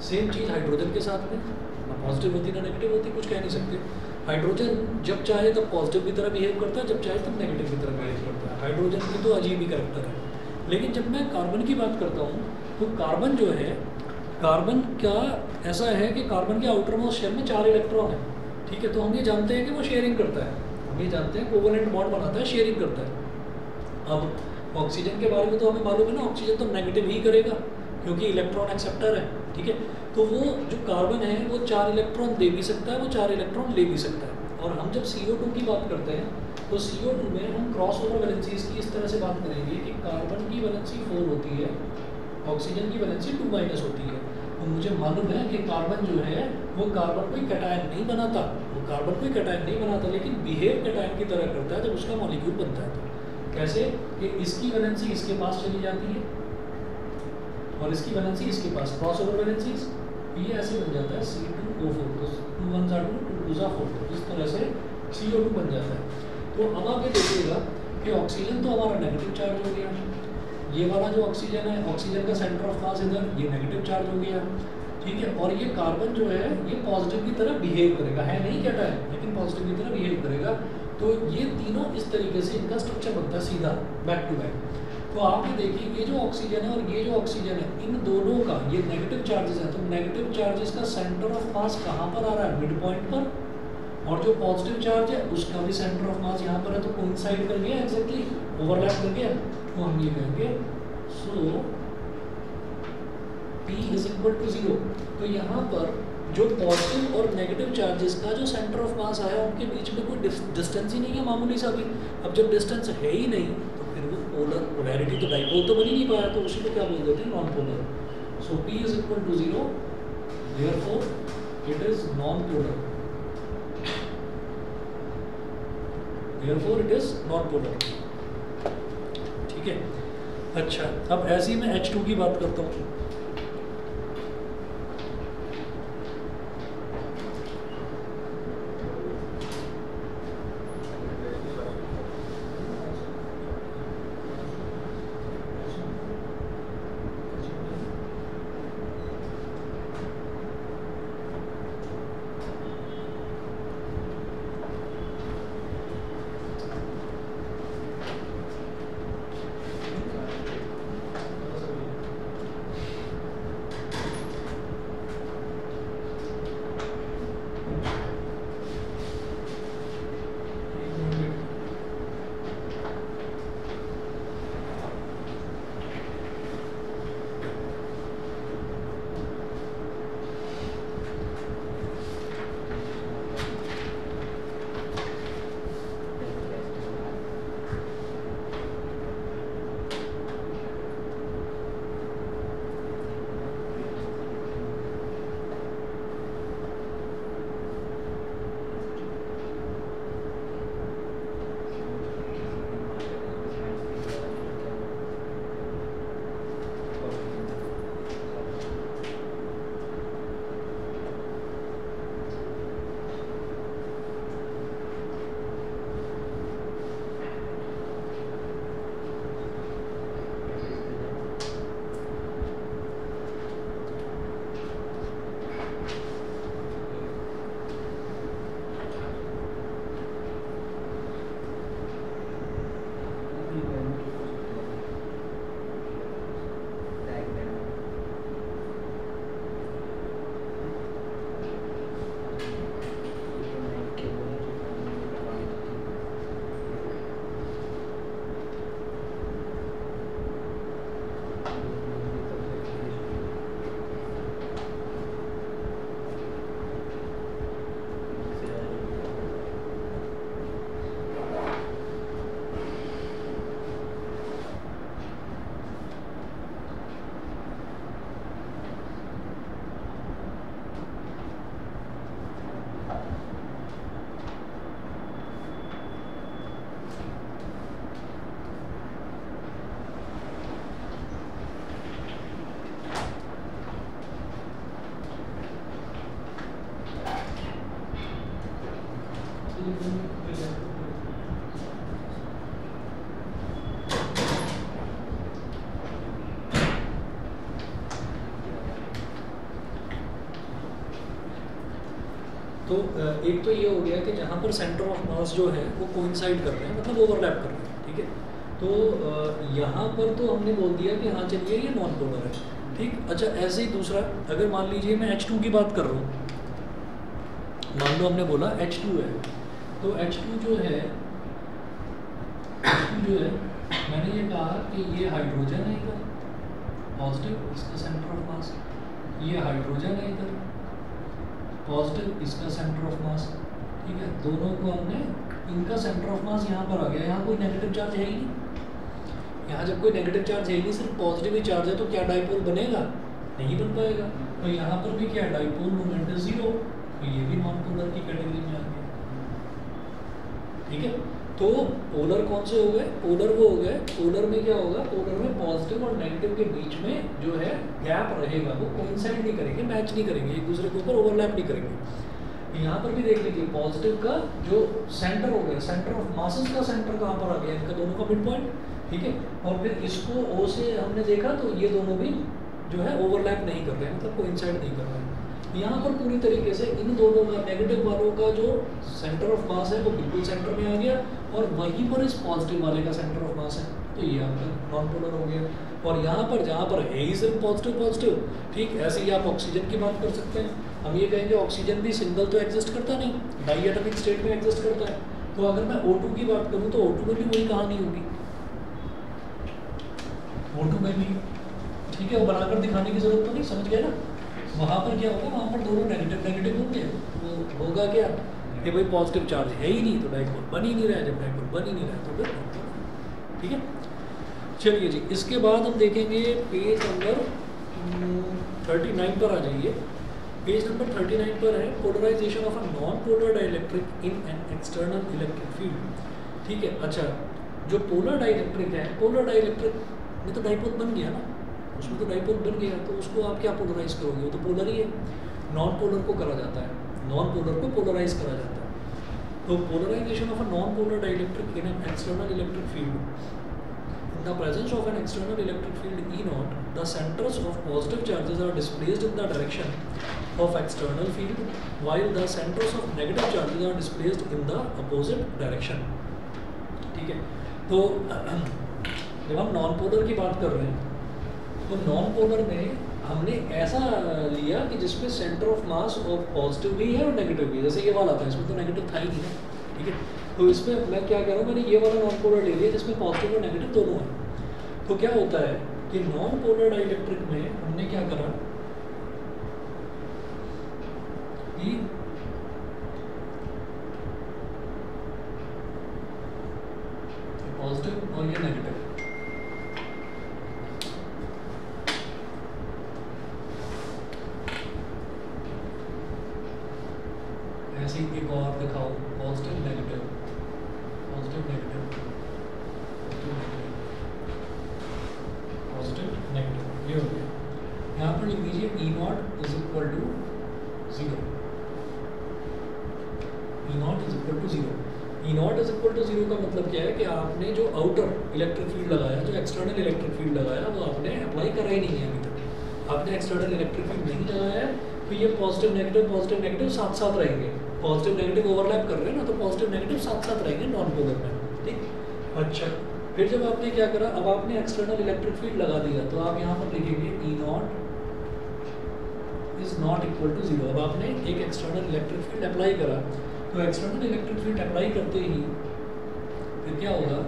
सेम चीज़ हाइड्रोजन के साथ में, ना पॉजिटिव होती ना नेगेटिव होती, कुछ कह नहीं सकते। हाइड्रोजन जब चाहे तब पॉजिटिव की तरह बिहेव करता है, जब चाहे तब नेगेटिव की तरह बिहेव करता है। हाइड्रोजन की तो अजीब ही करैक्टर है। लेकिन जब मैं कार्बन की बात करता हूँ, तो कार्बन जो है, कार्बन का ऐसा है कि कार्बन के आउटर मोस्ट शेल में 4 इलेक्ट्रॉन है, ठीक है। तो हम ये जानते हैं कि वो शेयरिंग करता है, हम ये जानते हैं कोवलेंट बॉन्ड बनाता है, शेयरिंग करता है। अब ऑक्सीजन के बारे में तो हमें मालूम है ना, ऑक्सीजन तो नेगेटिव ही करेगा क्योंकि इलेक्ट्रॉन एक्सेप्टर है, ठीक है। तो वो जो कार्बन है वो 4 इलेक्ट्रॉन दे भी सकता है, वो 4 इलेक्ट्रॉन ले भी सकता है। और हम जब CO2 की बात करते हैं, तो CO2 में हम क्रॉस ओवर वैलेंसीज की इस तरह से बात करेंगे कि कार्बन की वैलेंसी 4 होती है, ऑक्सीजन की वैलेंसी 2- होती है। तो मुझे मालूम है कि कार्बन जो है वो कार्बन कोई कैटायन नहीं बनाता, वो कार्बन कोई कैटायन नहीं बनाता, लेकिन बिहेव कैटायन की तरह करता है जब उसका मॉलिक्यूल बनता है। तो कैसे कि इसकी वैलेंसी इसके पास चली जाती है और इसकी वैलेंसी इसके पास, क्रॉस ओवर वैलेंसीज, ये ऐसे बन जाता है C2O4, तो 2 1 2 2 2 4, तो इस तरह से CO2 बन जाता है। तो अब आप ये देखिएगा कि ऑक्सीजन तो हमारा नेगेटिव चार्ज हो गया, ये वाला जो ऑक्सीजन है, ऑक्सीजन का सेंटर ऑफ मास इधर, ये नेगेटिव चार्ज हो गया, ठीक है। और ये कार्बन जो है ये पॉजिटिव की तरह बिहेव करेगा, है नहीं कैटायन, लेकिन पॉजिटिव की तरह बिहेव करेगा। तो ये तीनों इस तरीके से इनका स्ट्रक्चर बनता है सीधा बैक टू बैक। तो आप ये देखिए, ये जो ऑक्सीजन है और ये जो ऑक्सीजन है, इन दोनों का ये नेगेटिव चार्जेस है, तो नेगेटिव चार्जेस का सेंटर ऑफ मास कहाँ पर आ रहा है, मिड पॉइंट पर, और जो पॉजिटिव चार्ज है उसका भी सेंटर ऑफ मास यहाँ पर है, तो कोइंसाइड कर गया एग्जैक्टली, ओवरलैप कर गया, तो हम ये कहेंगे सो P इज इक्वल टू 0। तो यहाँ पर जो पॉजिटिव और नेगेटिव चार्जेस का जो सेंटर ऑफ मास आया उनके बीच में कोई डिस्टेंस ही नहीं है मामूली सा भी। अब जब डिस्टेंस है ही नहीं तो फिर वो पोलर पोलैरिटी तो डाइपोल तो बन ही नहीं पाया, तो उसी को क्या बोल देते हैं, non polar. So P is equal to 0, therefore it is non polar, therefore it is non polar. ठीक है, अच्छा अब ऐसे ही मैं H2 की बात करता हूँ। तो एक तो ये हो गया कि जहाँ पर सेंटर ऑफ मास जो है वो कोइंसाइड कर रहे हैं, मतलब ओवरलैप कर रहे हैं, ठीक है। तो यहाँ पर तो हमने बोल दिया कि हाँ चलिए ये नॉन पोलर है, ठीक। अच्छा ऐसे ही दूसरा, अगर मान लीजिए मैं H2 की बात कर रहा हूँ, मान लो हमने बोला H2 है, तो H2 जो है मैंने ये कहा कि ये हाइड्रोजन है इधर पॉजिटिव, इसका सेंटर ऑफ मास, ये हाइड्रोजन है इधर पॉजिटिव, इसका सेंटर ऑफ मास, ठीक है। दोनों को हमने, इनका सेंटर ऑफ मास यहाँ पर आ गया, यहाँ कोई नेगेटिव चार्ज है ही नहीं, यहाँ जब कोई नेगेटिव चार्ज है ही नहीं, सिर्फ पॉजिटिव ही चार्ज है, तो क्या डाइपोल बनेगा? नहीं बन पाएगा। तो यहाँ पर भी क्या डाइपोल मोमेंट है 0, तो ये भी नॉन पोलर की कैटेगरी में आ गया, ठीक है। तो पोलर कौन से हो गए? पोलर वो हो गए, पोलर में क्या होगा, पोलर में पॉजिटिव और नेगेटिव के बीच में जो है गैप रहेगा, वो कोइंसाइड नहीं करेंगे, मैच नहीं करेंगे, एक दूसरे के ऊपर ओवरलैप नहीं करेंगे। यहाँ पर भी देख लीजिए पॉजिटिव का जो सेंटर हो गया, सेंटर ऑफ मासेस का सेंटर कहाँ पर आ गया, इनका दोनों का मिड पॉइंट, ठीक है। और फिर इसको O से हमने देखा तो ये दोनों भी जो है ओवरलैप नहीं कर रहे हैं, मतलब कोइंसाइड नहीं कर रहे हैं। यहाँ पर पूरी तरीके से इन दोनों का, नेगेटिव वालों का जो सेंटर ऑफ मास है वो बिल्कुल सेंटर में आ गया, और वहीं पर इस पॉजिटिव वाले का सेंटर ऑफ मास है, तो ये आपका नॉन पोलर हो गया। और यहाँ पर जहाँ पर है ही सिर्फ पॉजिटिव पॉजिटिव, ठीक ऐसे ही आप ऑक्सीजन की बात कर सकते हैं। हम ये कहेंगे ऑक्सीजन भी सिंगल तो एग्जिस्ट करता नहीं, डाई एटॉमिक स्टेट में एग्जिस्ट करता है। तो अगर मैं O2 की बात करूँ तो O2 में भी वही कहानी होगी, O2 में भी, ठीक है, वो बनाकर दिखाने की जरूरत तो नहीं, समझ गए ना। वहाँ पर क्या होगा, वहाँ पर दोनों नेगेटिव नेगेटिव होंगे, वो होगा क्या कि भाई पॉजिटिव चार्ज है ही नहीं तो डाइपोल बन ही नहीं रहा है, जब डाइपोल बन ही नहीं रहा है तो फिर ठीक है। चलिए जी, इसके बाद हम देखेंगे पेज नंबर 39 पर आ जाइए। पेज नंबर 39 पर है polarisation of a non polar dielectric in an external electric field, ठीक है। अच्छा, जो पोलर डाइलेक्ट्रिक है, पोलर डाइलेक्ट्रिक में तो डाइपोल बन गया ना, उसमें तो डाइपोल बन गया, तो उसको आप क्या पोलराइज करोगे, वो तो पोलर ही है। नॉन पोलर को करा जाता है, नॉन पोलर को पोलराइज करा जाता है। तो polarisation of a non polar dielectric in an external electric field, in the presence of an external electric field E naught, the centers of positive charges are displaced in the direction of external field, while the centers of negative charges are displaced in the opposite direction, ठीक है। तो जब हम non polar की बात कर रहे हैं तो नॉन पोलर में हमने ऐसा लिया कि जिसमें centre of mass of positive भी है और नेगेटिव भी है, जैसे ये वाला था, इसमें तो नेगेटिव था ही नहीं ना, ठीक है। तो इसमें मैं क्या कह रहा हूँ, मैंने ये वाला नॉन पोलर ले लिया जिसमें पॉजिटिव और नेगेटिव दोनों है। तो क्या होता है कि नॉन पोलर डाइलेक्ट्रिक में हमने क्या करा कि पॉजिटिव और ये नेगेटिव, ऐसे ही एक और दिखाओ, positive negative, positive negative, positive negative, ये हो गया। यहाँ पर लिख दीजिए E naught is equal to 0, E naught is equal to 0। E naught is equal to 0 का मतलब क्या है कि आपने जो आउटर इलेक्ट्रिक फील्ड लगाया, जो एक्सटर्नल इलेक्ट्रिक फील्ड लगाया, वो आपने अप्लाई करा ही नहीं है अभी तक। आपने एक्सटर्नल इलेक्ट्रिक फील्ड नहीं लगाया है, तो ये पॉजिटिव नेगेटिव साथ साथ रहेंगे, पॉजिटिव नेगेटिव ओवरलैप कर रहे हैं ना, तो पॉजिटिव नेगेटिव साथ साथ रहेंगे नॉन पोलर में, ठीक। अच्छा, फिर जब आपने क्या करा, अब आपने एक्सटर्नल इलेक्ट्रिक फील्ड लगा दिया, तो आप यहाँ पर लिखेंगे E naught is not equal to 0। अब आपने एक एक्सटर्नल इलेक्ट्रिक फील्ड अप्लाई करा, तो एक्सटर्नल इलेक्ट्रिक फील्ड अप्लाई करते ही फिर क्या होगा,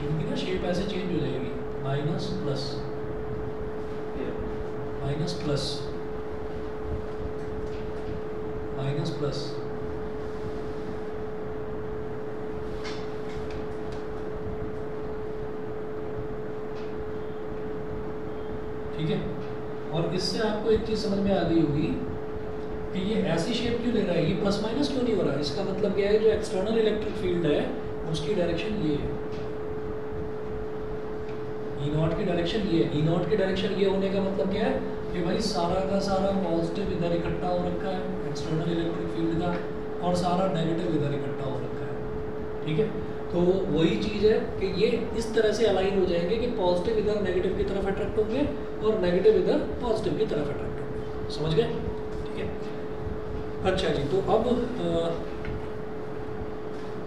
इनकी ना शेप ऐसे चेंज हो जाएगी, minus plus minus plus minus plus, ठीक है। और इससे आपको एक चीज समझ में आ गई होगी कि ये ऐसी शेप क्यों ले रहा है, ये प्लस माइनस क्यों नहीं हो रहा है। इसका मतलब क्या है, जो एक्सटर्नल इलेक्ट्रिक फील्ड है उसकी डायरेक्शन ये है, E नॉट की डायरेक्शन ये है। E नॉट की डायरेक्शन ये होने का मतलब क्या है कि भाई सारा का सारा पॉजिटिव इधर इकट्ठा हो रखा है एक्सटर्नल इलेक्ट्रिक फील्ड का, और सारा नेगेटिव इधर इकट्ठा हो रखा है, ठीक है। तो वही चीज़ है कि ये इस तरह से अलाइन हो जाएंगे कि पॉजिटिव इधर नेगेटिव की तरफ अट्रैक्ट होंगे और नेगेटिव इधर पॉजिटिव की तरफ अट्रैक्ट होंगे, समझ गए, ठीक है। अच्छा जी, तो अब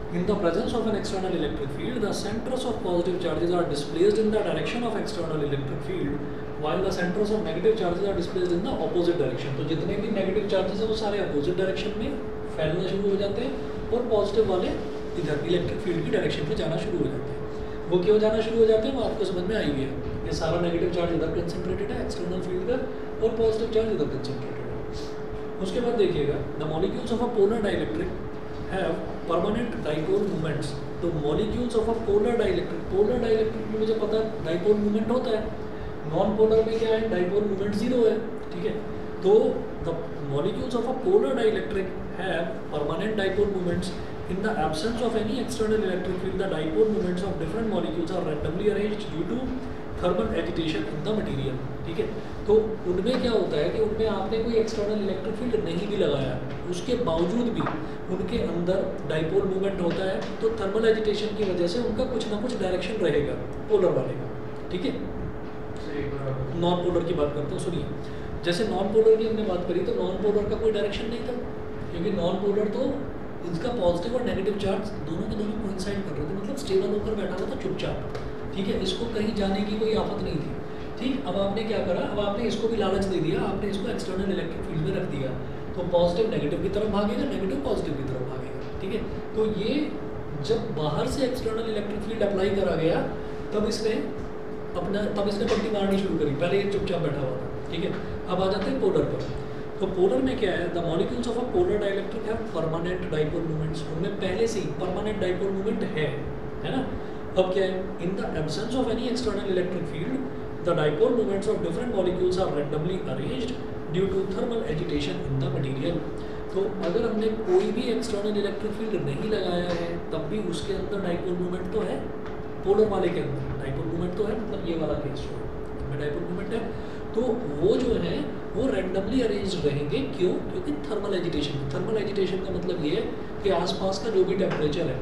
in the presence of an external electric field, the centers of positive charges are displaced in the direction of external electric field, while the centers of negative charges are displaced in the opposite direction. तो जितने भी negative charges हैं वो सारे opposite direction में फैलना शुरू हो जाते हैं, और पॉजिटिव वाले इधर इलेक्ट्रिक फील्ड की डायरेक्शन में जाना शुरू हो जाते हैं। वो क्यों जाना शुरू हो जाते हैं वो आपको समझ में आई गया, ये सारा नेगेटिव चार्ज इधर कंसंट्रेटेड है एक्सटर्नल फील्ड का, और पॉजिटिव चार्ज इधर कंसंट्रेटेड है। उसके बाद देखिएगा, the molecules of a polar dielectric have permanent dipole moments. तो molecules of a polar dielectric में मुझे पता है डाइपोल मोमेंट होता है, नॉन पोलर में क्या है, डाइपोल मोमेंट 0 है, ठीक है। तो the molecules of a polar dielectric have permanent dipole moments in the absence of any external electric field. The dipole moments of different molecules are randomly arranged due to thermal agitation in the material, ठीक है। तो उनमें क्या होता है कि उनमें आपने कोई एक्सटर्नल इलेक्ट्रिक फील्ड नहीं भी लगाया, उसके बावजूद भी उनके अंदर डाइपोल मूवमेंट होता है, तो थर्मल एजिटेशन की वजह से उनका कुछ ना कुछ डायरेक्शन रहेगा पोलर वाले का, ठीक है। नॉन पोलर की बात करते हैं, सुनिए, जैसे नॉन पोलर की हमने बात करी तो नॉन पोलर का कोई डायरेक्शन नहीं था, क्योंकि नॉन पोलर तो इसका पॉजिटिव और नेगेटिव चार्ज दोनों के दोनों कोइंसाइड कर रहे थे, मतलब स्टेबल होकर बैठा हुआ था चुपचाप, ठीक है, इसको कहीं जाने की कोई आफत नहीं थी। ठीक, अब आपने क्या करा, अब आपने इसको भी लालच दे दिया, आपने इसको एक्सटर्नल इलेक्ट्रिक फील्ड में रख दिया, तो पॉजिटिव नेगेटिव की तरफ भागेगा, नेगेटिव पॉजिटिव की तरफ भागेगा। ठीक है, तो ये जब बाहर से एक्सटर्नल इलेक्ट्रिक फील्ड अप्लाई करा गया तब इसने पट्टी मारनी शुरू करी, पहले ये चुपचाप बैठा हुआ था। ठीक है, अब आ जाते हैं पोलर पर। तो पोलर में क्या है, the molecules of a polar dielectric have permanent dipole moments, उनमें पहले से ही परमानेंट डाइपोल मोमेंट है ना। अब क्या है, in the absence of any external electric field the dipole moments of different molecules are randomly arranged due to thermal agitation in the material. तो अगर हमने कोई भी एक्सटर्नल इलेक्ट्रिक फील्ड नहीं लगाया है तब भी उसके अंदर डाइपोल मोमेंट तो है, पोलर वाले के अंदर डाइपोल मोमेंट तो है, मतलब ये वाला केस जो है डाइपोल मोमेंट है, तो वो जो है वो रैंडमली अरेंज रहेंगे। क्यों? क्योंकि थर्मल एजिटेशन, थर्मल एजिटेशन का मतलब ये है कि आसपास का जो भी टेम्परेचर है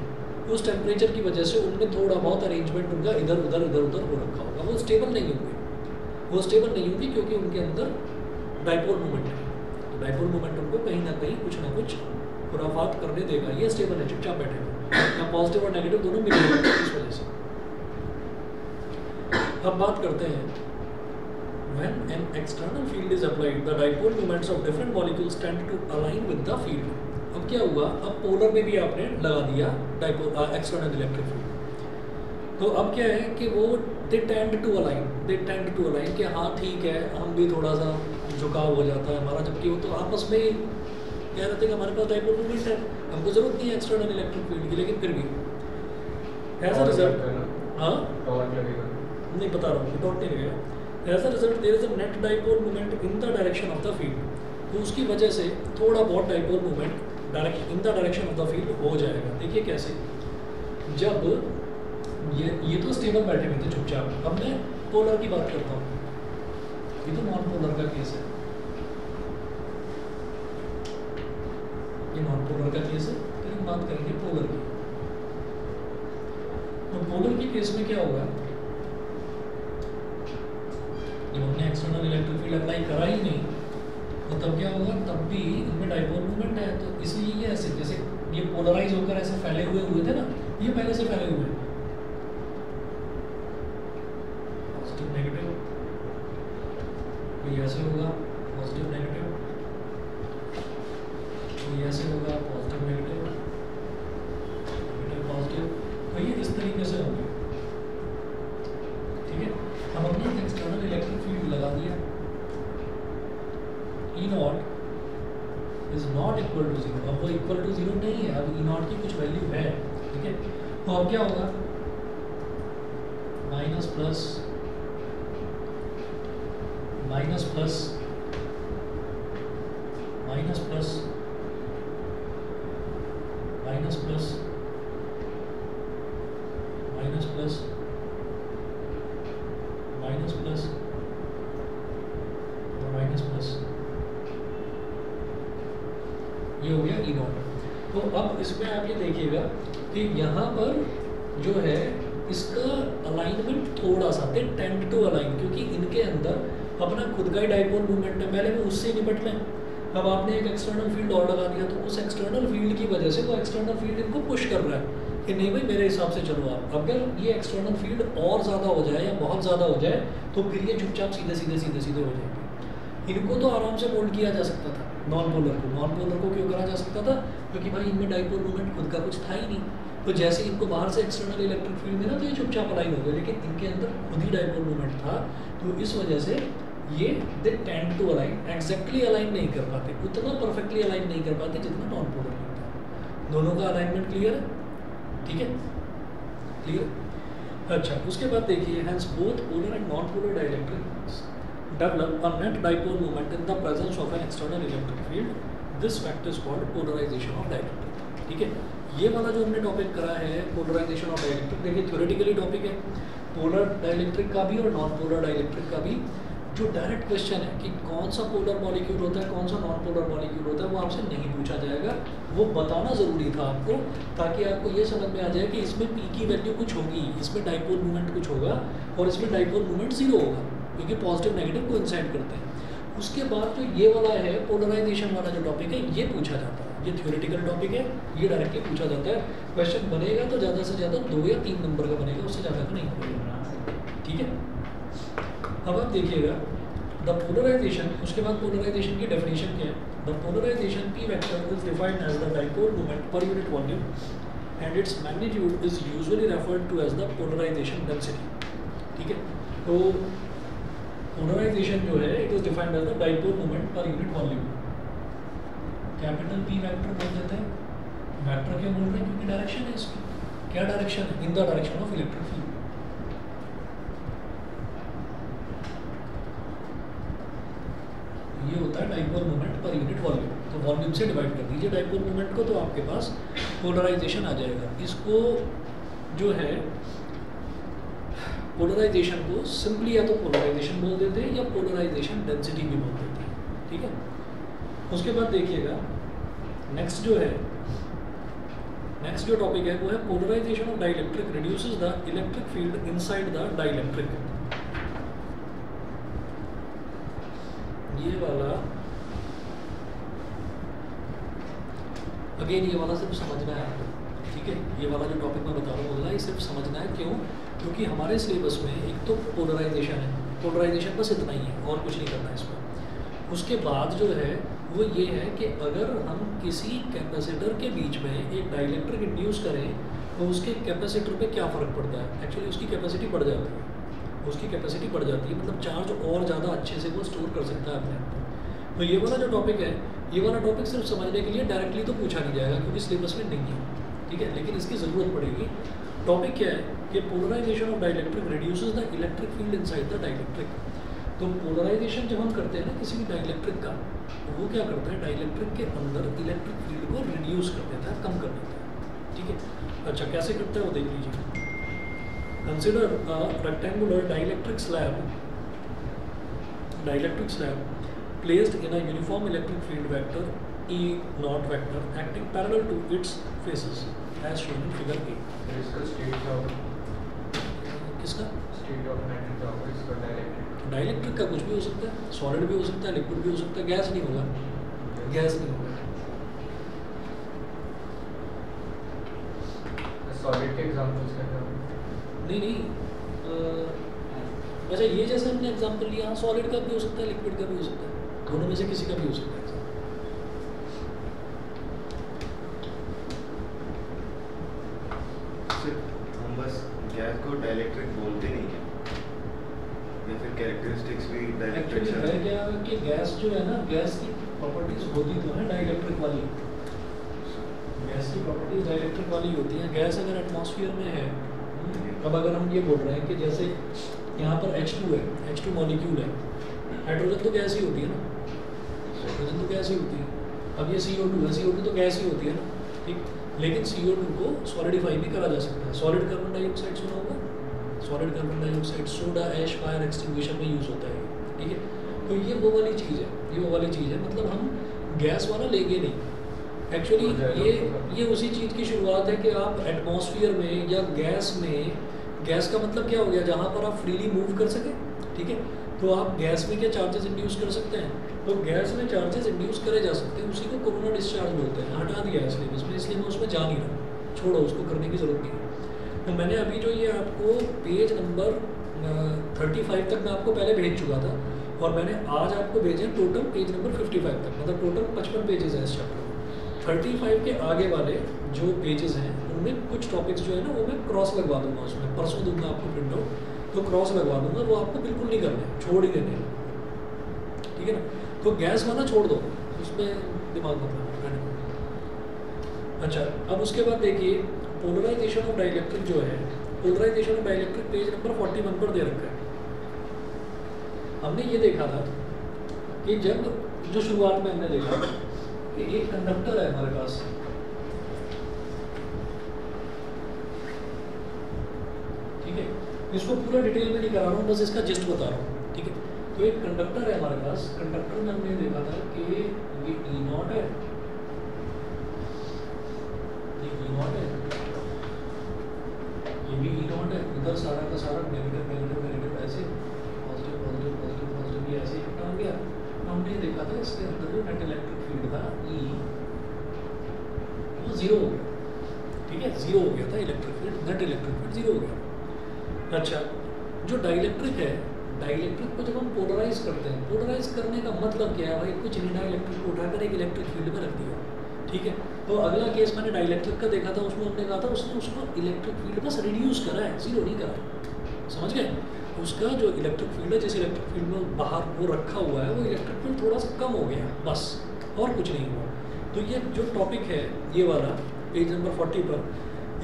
उस टेम्परेचर की वजह से उनमें थोड़ा बहुत अरेंजमेंट उनका इधर उधर हो रखा होगा, वो स्टेबल नहीं होंगे, क्योंकि उनके अंदर डाइपोल मोमेंट है। तो डाइपोल मोमेंट उनको कहीं ना कुछ खुराफात करने देगा, ये स्टेबल है, चुपचाप बैठेगा, या पॉजिटिव और नेगेटिव दोनों मिलेंगे इस वजह से। अब बात करते हैं, when an external field is applied, the dipole moments of different molecules tend to align with the field। अब क्या हुआ, अब पोलर में भी आपने लगा दिया डाइपोल एक्सटर्नल इलेक्ट्रिक फील्ड, तो अब क्या है कि वो दे टेंड टू अलाइन कि हाँ ठीक है, हम भी थोड़ा सा झुकाव हो जाता है हमारा, जबकि वो तो आपस में कह रहे थे कि हमारे पास डाइपोल मोमेंट है, हमको जरूरत नहीं है एक्सटर्नल इलेक्ट्रिक फील्ड की, लेकिन फिर भी एज अ रिजल्ट, हाँ नहीं बता रहा हूँ, डॉट नहीं लगेगा। As a result there is a net dipole moment in the direction of the field, तो उसकी वजह से थोड़ा बहुत dipole moment in the direction of the field हो जाएगा। देखिए कैसे, जब ये तो स्टेबल बैठे हुए थे चुपचाप, अब मैं पोलर की बात करता हूँ, ये तो नॉन पोलर का केस है, ये नॉन पोलर का केस है, लेकिन बात करेंगे पोलर की। तो पोलर के केस में क्या होगा, जब हमने एक्सटर्नल इलेक्ट्रिक फील्ड अप्लाई करा ही नहीं, तो तब क्या होगा, तब भी इनमें डाइपोल मोमेंट है, तो इसलिए ये ऐसे जैसे ये पोलराइज होकर ऐसे फैले हुए थे ना, ये पहले से फैले हुए हैं, पॉजिटिव नेगेटिव, कोई ऐसे होगा पॉजिटिव नेगेटिव, कोई ऐसे होगा पॉजिटिव नेगेटिव, नेगेटिव पॉजिटिव, तो ये इस तरीके से होंगे। ठीक है, अब हमने एक्सटर्नल इलेक्ट्रिक फील्ड लगा दिया, E naught is not equal to 0, अब वो इक्वल टू 0 नहीं है, अब E नॉट की कुछ वैल्यू है। ठीक है, तो अब क्या होगा, minus plus minus plus minus plus minus plus minus plus minus plus और माइनस प्लस, ये हो गया ई नॉट। तो अब इसमें आप ये देखिएगा कि यहाँ पर जो है इसका अलाइनमेंट थोड़ा सा दे टेंड टू अलाइन, क्योंकि इनके अंदर अपना खुद का ही डाइपोल मूवमेंट है, पहले वो उससे निपट लें। अब आपने एक एक्सटर्नल फील्ड और लगा दिया, तो उस एक्सटर्नल फील्ड की वजह से वो एक्सटर्नल फील्ड इनको पुश कर रहा है कि नहीं भाई मेरे हिसाब से चलो आप। अगर ये एक्सटर्नल फील्ड और ज़्यादा हो जाए या बहुत ज़्यादा हो जाए तो फिर ये चुपचाप सीधे हो जाएंगे। इनको तो आराम से मोल्ड किया जा सकता था, नॉन पोलर को क्यों करा जा सकता था, क्योंकि भाई इनमें डाइपोल मूवमेंट खुद का कुछ था ही नहीं, तो जैसे इनको बाहर से एक्सटर्नल इलेक्ट्रिक फील्ड मिला तो ये चुपचाप अलाइन हो गए, लेकिन इनके अंदर खुद ही डाइपोल मूवमेंट था, तो इस वजह से ये they tend to align, exactly align नहीं कर पाते, उतना परफेक्टली अलाइन नहीं कर पाते जितना नॉन पोलर होता है। दोनों का अलाइनमेंट क्लियर है? ठीक है, क्लियर। अच्छा, उसके बाद देखिए, hence both polar and non polar dielectrics develop a net dipole moment in the presence of an external electric field. This fact is called polarization of dielectric. ठीक है, ये वाला जो हमने टॉपिक करा है पोलराइजेशन ऑफ डाइलेक्ट्रिक, देखिए theoretically topic है, पोलर डाइलेक्ट्रिक का भी और नॉन पोलर डाइलेक्ट्रिक का भी। जो डायरेक्ट क्वेश्चन है कि कौन सा पोलर मॉलिक्यूल होता है, कौन सा नॉन पोलर मॉलिक्यूल होता है, वो आपसे नहीं पूछा जाएगा, वो बताना ज़रूरी था आपको, ताकि आपको ये समझ में आ जाए कि इसमें पी की वैल्यू कुछ होगी, इसमें डाइपोल मूवमेंट कुछ होगा और इसमें डाइपोल मूवमेंट 0 होगा, क्योंकि पॉजिटिव नेगेटिव को इंसाइड करते हैं। उसके बाद जो ये वाला है पोलराइजेशन वाला जो टॉपिक है, ये पूछा जाता है, ये थ्योरेटिकल टॉपिक है, ये डायरेक्टली पूछा जाता है। क्वेश्चन बनेगा तो ज़्यादा से ज़्यादा 2 या 3 नंबर का बनेगा, उससे ज़्यादा का नहीं बनेगा। अब आप देखिएगा द पोलराइजेशन, उसके बाद पोलराइजेशन की डेफिनेशन क्या है? The polarisation P vector is defined as the dipole moment per unit volume and its magnitude is usually referred to as the polarisation density. ठीक है, तो पोलराइजेशन जो है it is defined as the dipole moment per unit volume. Capital P vector बोल देते हैं, vector क्यों बोल रहे हैं? क्योंकि डायरेक्शन है इसकी। क्या डायरेक्शन है? In the direction of electric field. ये होता है dipole moment per unit volume. तो वॉल्यूम से डिवाइड कर दीजिए डाइपोल मोमेंट को, तो आपके पास पोलराइजेशन आ जाएगा। इसको जो है पोलराइजेशन को सिंपली या तो पोलराइजेशन बोल देते हैं या पोलराइजेशन डेंसिटी भी बोल देते हैं। ठीक है, उसके बाद देखिएगा नेक्स्ट जो टॉपिक है वो है polarisation of dielectric reduces the electric field inside the dielectric. ये वाला अगेन ये वाला सिर्फ समझना है आपको। ठीक है, ये वाला जो टॉपिक मैं बता रहा हूँ ये सिर्फ समझना है। क्यों? क्योंकि हमारे सिलेबस में एक तो पोलराइजेशन है, पोलराइजेशन बस इतना ही है और कुछ नहीं करना है इसमें। उसके बाद जो है वो ये है कि अगर हम किसी कैपेसिटर के बीच में एक डाइलेक्ट्रिक इंड्यूस करें तो उसके कैपेसिटर पे क्या फ़र्क पड़ता है? एक्चुअली उसकी कैपेसिटी बढ़ जाती है, उसकी कैपेसिटी बढ़ जाती है, मतलब चार्ज और ज़्यादा अच्छे से वो स्टोर कर सकता है अपने आप को। तो ये वाला जो टॉपिक है, ये वाला टॉपिक सिर्फ समझने के लिए डायरेक्टली तो पूछा नहीं जाएगा क्योंकि सिलेबस में नहीं है। ठीक है, लेकिन इसकी ज़रूरत पड़ेगी। टॉपिक क्या है कि polarisation of dielectric reduces the electric field inside the dielectric. तो पोलराइजेशन जब हम करते हैं ना किसी भी डाइलेक्ट्रिक का, तो वो क्या करता है? डाइलेक्ट्रिक के अंदर इलेक्ट्रिक फील्ड को रिड्यूस कर देता है, कम कर देता है। ठीक है, अच्छा कैसे करता है वो देख लीजिए। Consider a rectangular dielectric slab placed in a uniform electric field vector E naught vector acting parallel to its faces as shown in figure A. इसका स्टेट ऑफ किसका? स्टेट ऑफ मैटर ऑफ इसका dielectric. Dielectric का कुछ भी हो सकता है, solid भी हो सकता है, लिक्विड भी हो सकता है, गैस नहीं होगा, गैस नहीं होगा। सॉलिड के एग्जांपल्स क्या हैं? नहीं अच्छा ये जैसे हमने एग्जांपल लिया, हाँ सॉलिड का भी हो सकता है, लिक्विड का भी हो सकता है, दोनों में से किसी का भी हो सकता है। हम बस गैस को डाइलेक्ट्रिक बोलते नहीं है या फिर कैरेक्टरिस्टिक्स भी डाइलेक्ट्रिक एक्चुअली है क्या कि गैस जो है ना, गैस की प्रॉपर्टीज होती तो है डाइलेक्ट्रिक वाली, गैस की प्रॉपर्टीज डाइलेक्ट्रिक वाली होती हैं। गैस अगर एटमॉस्फेयर में है, अब अगर हम ये बोल रहे हैं कि जैसे यहाँ पर H2 है, H2 मॉलिक्यूल है, हाइड्रोजन तो गैस ही होती है ना, हाइड्रोजन तो गैस ही होती है। अब ये CO2 है, CO2 तो गैस ही होती है ना, ठीक। लेकिन CO2 को सॉलिडिफाई भी करा जा सकता है। सॉलिड कार्बन डाइऑक्साइड सुना होगा, solid carbon dioxide soda ash fire extinguisher में यूज़ होता है, ठीक है। तो ये वो वाली चीज़ है, ये वो वाली चीज़ है, मतलब हम गैस वाला लेंगे नहीं। एक्चुअली ये उसी चीज़ की शुरुआत है कि आप एटमॉस्फेयर में या गैस में, गैस का मतलब क्या हो गया, जहाँ पर आप फ्रीली मूव कर सकें, ठीक है। तो आप गैस में क्या चार्जेस इंड्यूस कर सकते हैं, तो गैस में चार्जेस इंड्यूस करे जा सकते हैं, उसी को कोरोना डिस्चार्ज बोलते हैं। हटा दिया है सिलेबस में, इसलिए मैं उसमें जा नहीं रहा, छोड़ो उसको, करने की ज़रूरत नहीं है। तो मैंने अभी जो ये आपको पेज नंबर 35 तक मैं आपको पहले भेज चुका था, और मैंने आज आपको भेजे टोटल पेज नंबर 55 तक, मतलब टोटल 55 पेजेस हैं इस चैप्टर में। 35 के आगे वाले जो पेजेस हैं उनमें कुछ टॉपिक्स जो है ना वो मैं क्रॉस लगवा दूंगा, उसमें परसों दूंगा आपको प्रिंट आउट, तो क्रॉस लगवा दूंगा, वो आपको बिल्कुल नहीं करना है, छोड़ ही देने, ठीक है ना। तो गैस वाला छोड़ दो, उसमें दिमाग मत लगाओ। अच्छा, अब उसके बाद देखिए पोलराइजेशन ऑफ डाइलेक्ट्रिक जो है, polarisation of dielectric page number 41 पर दे रखा है। हमने ये देखा था कि जब जो शुरुआत में हमने देखा कि एक कंडक्टर है हमारे पास, ठीक है, इसको पूरा डिटेल में नहीं करा रहा हूँ, बस इसका जिस्ट बता रहा हूँ, ठीक है। तो एक कंडक्टर है हमारे पास, कंडक्टर में हमने देखा था कि ये E0 है, ये E0 है, ये भी E0 है, इधर सारा का सारा नेगेटिव नेगेटिव नेगेटिव ऐसे, पॉजिटिव पॉजिटिव पॉजिटिव पॉजिटिव ये ऐसे इकट्ठा हो गया। हमने देखा था इसके अंदर जो नेट इलेक्ट्रिक फील्ड था E, वो 0 हो गया, ठीक है, 0 हो गया था electric field, net electric field 0 हो गया। अच्छा, जो डाइलेक्ट्रिक है डाइलेक्ट्रिक को जब हम पोलराइज करते हैं, पोलराइज करने का मतलब क्या है भाई, कुछ नहीं, डाइलेक्ट्रिक को उठाकर एक इलेक्ट्रिक फील्ड में रख दिया, ठीक है। तो अगला केस मैंने डाइलेक्ट्रिक का देखा था, उसमें हमने कहा था उसने उसको इलेक्ट्रिक फील्ड बस रिड्यूस करा है, जीरो नहीं करा, समझ गए। उसका जो इलेक्ट्रिक फील्ड है, जिस इलेक्ट्रिक फील्ड में बाहर वो रखा हुआ है, वो इलेक्ट्रिक फील्ड थोड़ा सा कम हो गया बस, और कुछ नहीं हुआ। तो ये जो टॉपिक है ये वाला पेज नंबर 40 पर,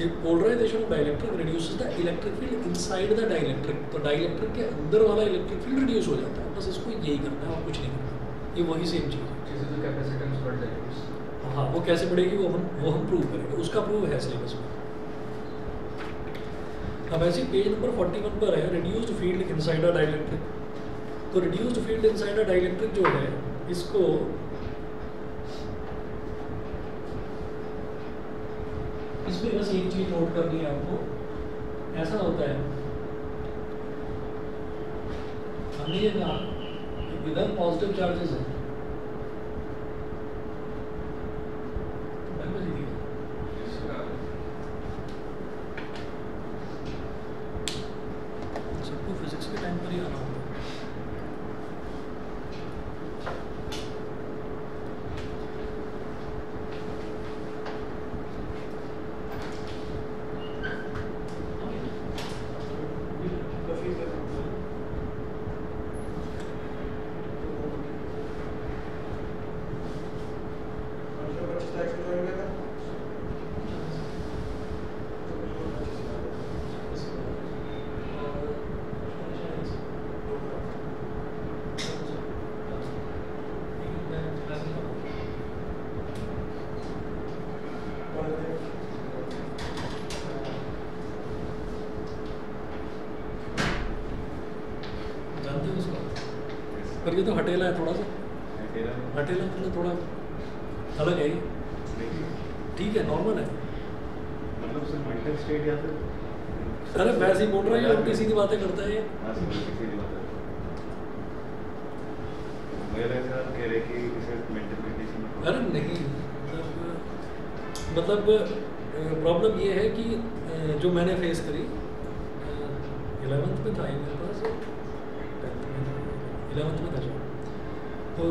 ये polarisation of dielectric reduces the electric field inside the dielectric, तो डाइलेक्ट्रिक के अंदर वाला इलेक्ट्रिक फील्ड रिड्यूस हो जाता है, बस इसको यही करना है और कुछ नहीं करना, ये वही सेम चीज़ है। जैसे जो कैपेसिटेंस बढ़ जाएगी, हाँ, वो कैसे बढ़ेगी वो हम प्रूव करेंगे, उसका प्रूव है सिलेबस में। अब ऐसे पेज नंबर 41 पर है reduced field inside a dielectric. तो reduced field inside a dielectric जो है, इसको इसमें बस एक चीज नोट करनी है आपको, ऐसा होता है, हमने ये कहा कि इधर पॉजिटिव चार्जेस है, सबको फिजिक्स के टाइम पर ही आना होगा। पर ये तो हटेला है थोड़ा सा, हटेला मतलब थोड़ा अलग है ये, ठीक है, नॉर्मल है, मतलब सिर्फ मेंटल स्टेट या फिर अरे वैसे ही बोल रहा है, ये उल्टी सीधी बातें करता है ये। हाँ सर, उल्टी सीधी बात है। मुझे लगा आप कह रहे कि इसे मेंटल कंडीशन में, अरे नहीं, मतलब प्रॉब्लम ये है कि जो मैंने फेस करी 11th में था ये मेरे पास, 11th में था जो, तो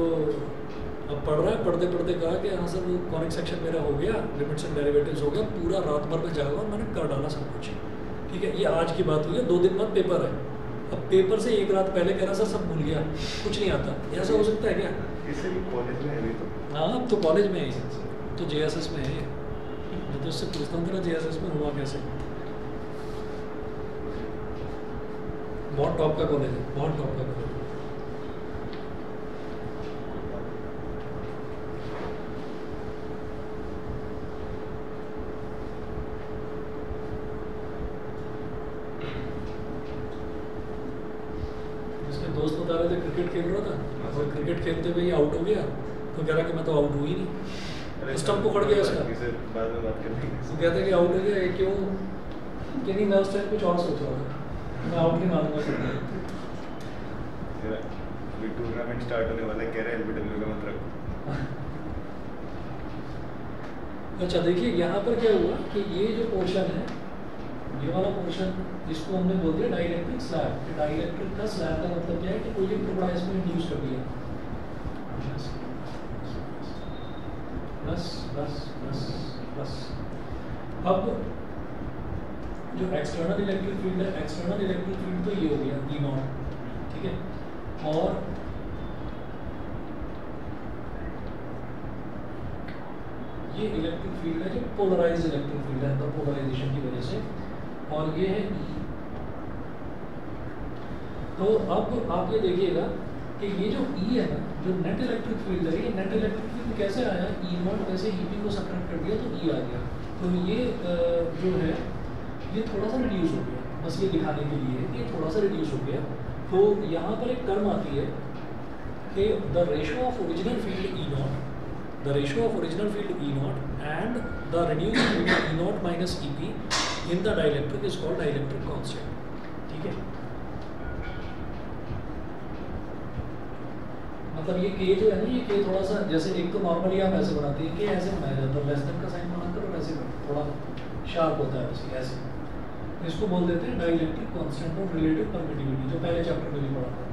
अब पढ़ रहा है, पढ़ते पढ़ते कहा कि हाँ सर वो कॉनिक सेक्शन मेरा हो गया, लिमिट्स एंड डेरिवेटिव्स हो गया, पूरा रात भर में जागा और मैंने कर डाला सब कुछ, ठीक है। ये आज की बात हुई है, 2 दिन बाद पेपर है, अब पेपर से 1 रात पहले कह रहा सर सब भूल गया, कुछ नहीं आता, ऐसा हो सकता है क्या? इससे भी कॉलेज में है अभी तो। हाँ, अब तो कॉलेज में है, तो JSS में है, मैं तो इससे पूछता हूँ तेरा JSS में हुआ कैसे? बहुत टॉप का कॉलेज है, बहुत टॉप का कॉलेज। दोस्त बता रहे थे क्रिकेट खेल रहा था और क्रिकेट खेलते हुए ही आउट हो गया, तो कह रहा कि मैं तो आउट हुई ही नहीं, स्टंप पकड़ गया इसका, बाद में बात करेंगे। तो कहते हैं कि आउट हो गया, क्यों कि नहीं, मैं उस टाइम कुछ और सोच रहा था, मैं आउट नहीं मानूंगा सर। टूर्नामेंट स्टार्ट होने वाला है, कह रहे हैं LBW का मत रखो। अच्छा देखिए यहाँ पर क्या हुआ कि ये जो पोर्शन है, ये वाला पोर्शन, जिसको हमने बोल दिया डाइलेक्ट्रिक स्लैब, डाइलेक्ट्रिक का स्लैब का मतलब क्या है कि कोई एक टुकड़ा इसमें इंड्यूस कर दिया, बस बस बस बस। अब जो एक्सटर्नल इलेक्ट्रिक फील्ड है, एक्सटर्नल इलेक्ट्रिक फील्ड तो ये हो गया E0, ठीक है, और ये इलेक्ट्रिक फील्ड है जो पोलराइज्ड इलेक्ट्रिक फील्ड है, अंदर पोलराइजेशन की वजह से, और ये है E। तो अब आप ये देखिएगा कि ये जो E है ना, जो नेट इलेक्ट्रिक फील्ड है, ये नेट इलेक्ट्रिक फील्ड कैसे आया, E0 वैसे EP को सब्ट्रैक्ट कर दिया तो E आ गया, तो ये जो है ये थोड़ा सा रिड्यूस हो गया, बस ये दिखाने के लिए ये थोड़ा सा रिड्यूस हो गया। तो यहाँ पर एक टर्म आती है कि the ratio of original field E0, the ratio of original field E0 and the reduced field E0 minus EP in the dielectric is called dielectric constant, ठीक है। मतलब ये K जो है ना, ये K थोड़ा सा, जैसे एक तो नॉर्मली आप ऐसे बनाते हैं कि ऐसे बनाया जाता है, लेस देन का साइन बनाकर और ऐसे थोड़ा शार्प होता है वैसे ऐसे, इसको बोल देते हैं dielectric constant of relative permittivity, जो पहले चैप्टर में भी पढ़ा था।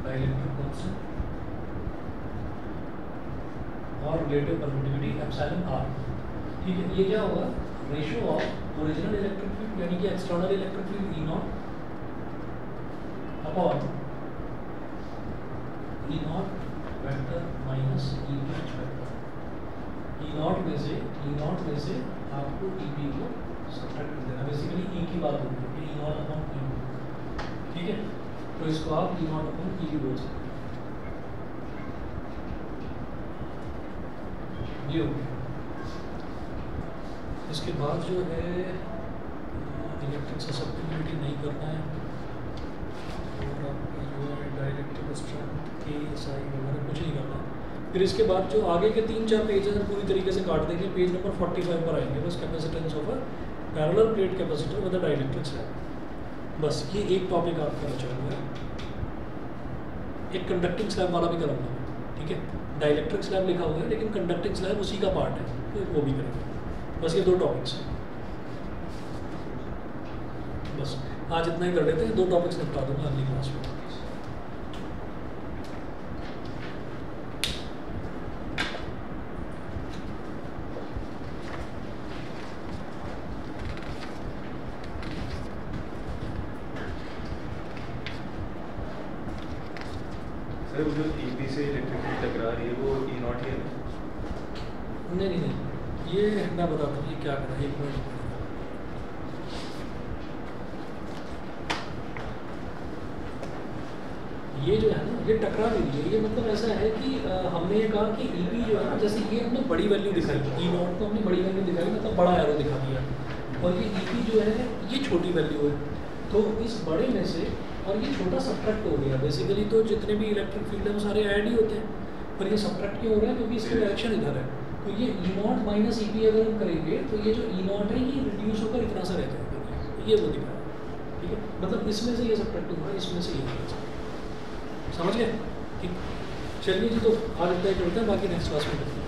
डाइलेक्ट्रिक कांस्टेंट और रिलेटिव परमिटिविटी एप्सिलॉन आर। ठीक है, ये क्या होगा, ratio of original electric field यानी कि external electric field E not upon E not vector minus E vector. E not में से आपको EP को सब्ट्रैक्ट कर देना, बेसिकली E की बात होती है कि E नॉट अपॉन E। ठीक है, तो इसको आप E नॉट अपॉन E बोल सकते हैं। ये हो गया। इसके बाद जो है इलेक्ट्रिक ससेप्टिबिलिटी नहीं करना है, और आपका जो है डाइलेक्ट्रिक स्ट्रेंथ के साई वगैरह कुछ नहीं करना है। फिर इसके बाद जो आगे के 3-4 पेज हैं पूरी तरीके से काट देंगे, पेज नंबर 45 पर आएंगे। बस capacitance of a parallel plate capacitor with dielectric slab. बस ये एक टॉपिक आपका बचा हुआ है। एक कंडक्टिंग स्लैब वाला भी करना है, ठीक है। डाइलेक्ट्रिक स्लैब लिखा हुआ है लेकिन कंडक्टिंग स्लैब उसी का पार्ट है, तो वो भी करेंगे। बस ये 2 टॉपिक्स हैं। बस आज इतना ही कर लेते हैं, 2 टॉपिक्स निपटा दूंगा अगली क्लास में। सर वो जो EP से इलेक्ट्रिक फील्ड टकरा रही है वो E नॉट ही है ना? नहीं, ये मैं बताता हूँ ये क्या करना है। एक मिनट, ये जो है ना ये टकरा नहीं रही है। ये मतलब ऐसा है कि हमने ये कहा कि EP जो है ना, जैसे ये हमने बड़ी वैल्यू दिखाई, E नॉट को हमने बड़ी वैल्यू दिखाई, मतलब बड़ा एरो दिखा दिया, और ये EP जो है ये छोटी वैल्यू है। तो इस बड़े में से और ये छोटा सब्ट्रैक्ट हो गया बेसिकली। तो जितने भी इलेक्ट्रिक फील्ड है वो सारे ऐड ही होते हैं, पर ये सब्ट्रैक्ट क्यों हो रहा है, क्योंकि इसकी डायरेक्शन इधर है। तो ये E नॉट माइनस EP अगर हम करेंगे तो ये जो E नॉट है ये रिड्यूस होकर इतना सा रह जाएगा, ये वो दिखा रहा है। ठीक है, मतलब इसमें से ये सब्ट्रैक्ट हो रहा है, इसमें से ये समझ गए। ठीक, चलिए जी, तो आज इतना ही करते हैं, बाकी नेक्स्ट क्लास में करते हैं।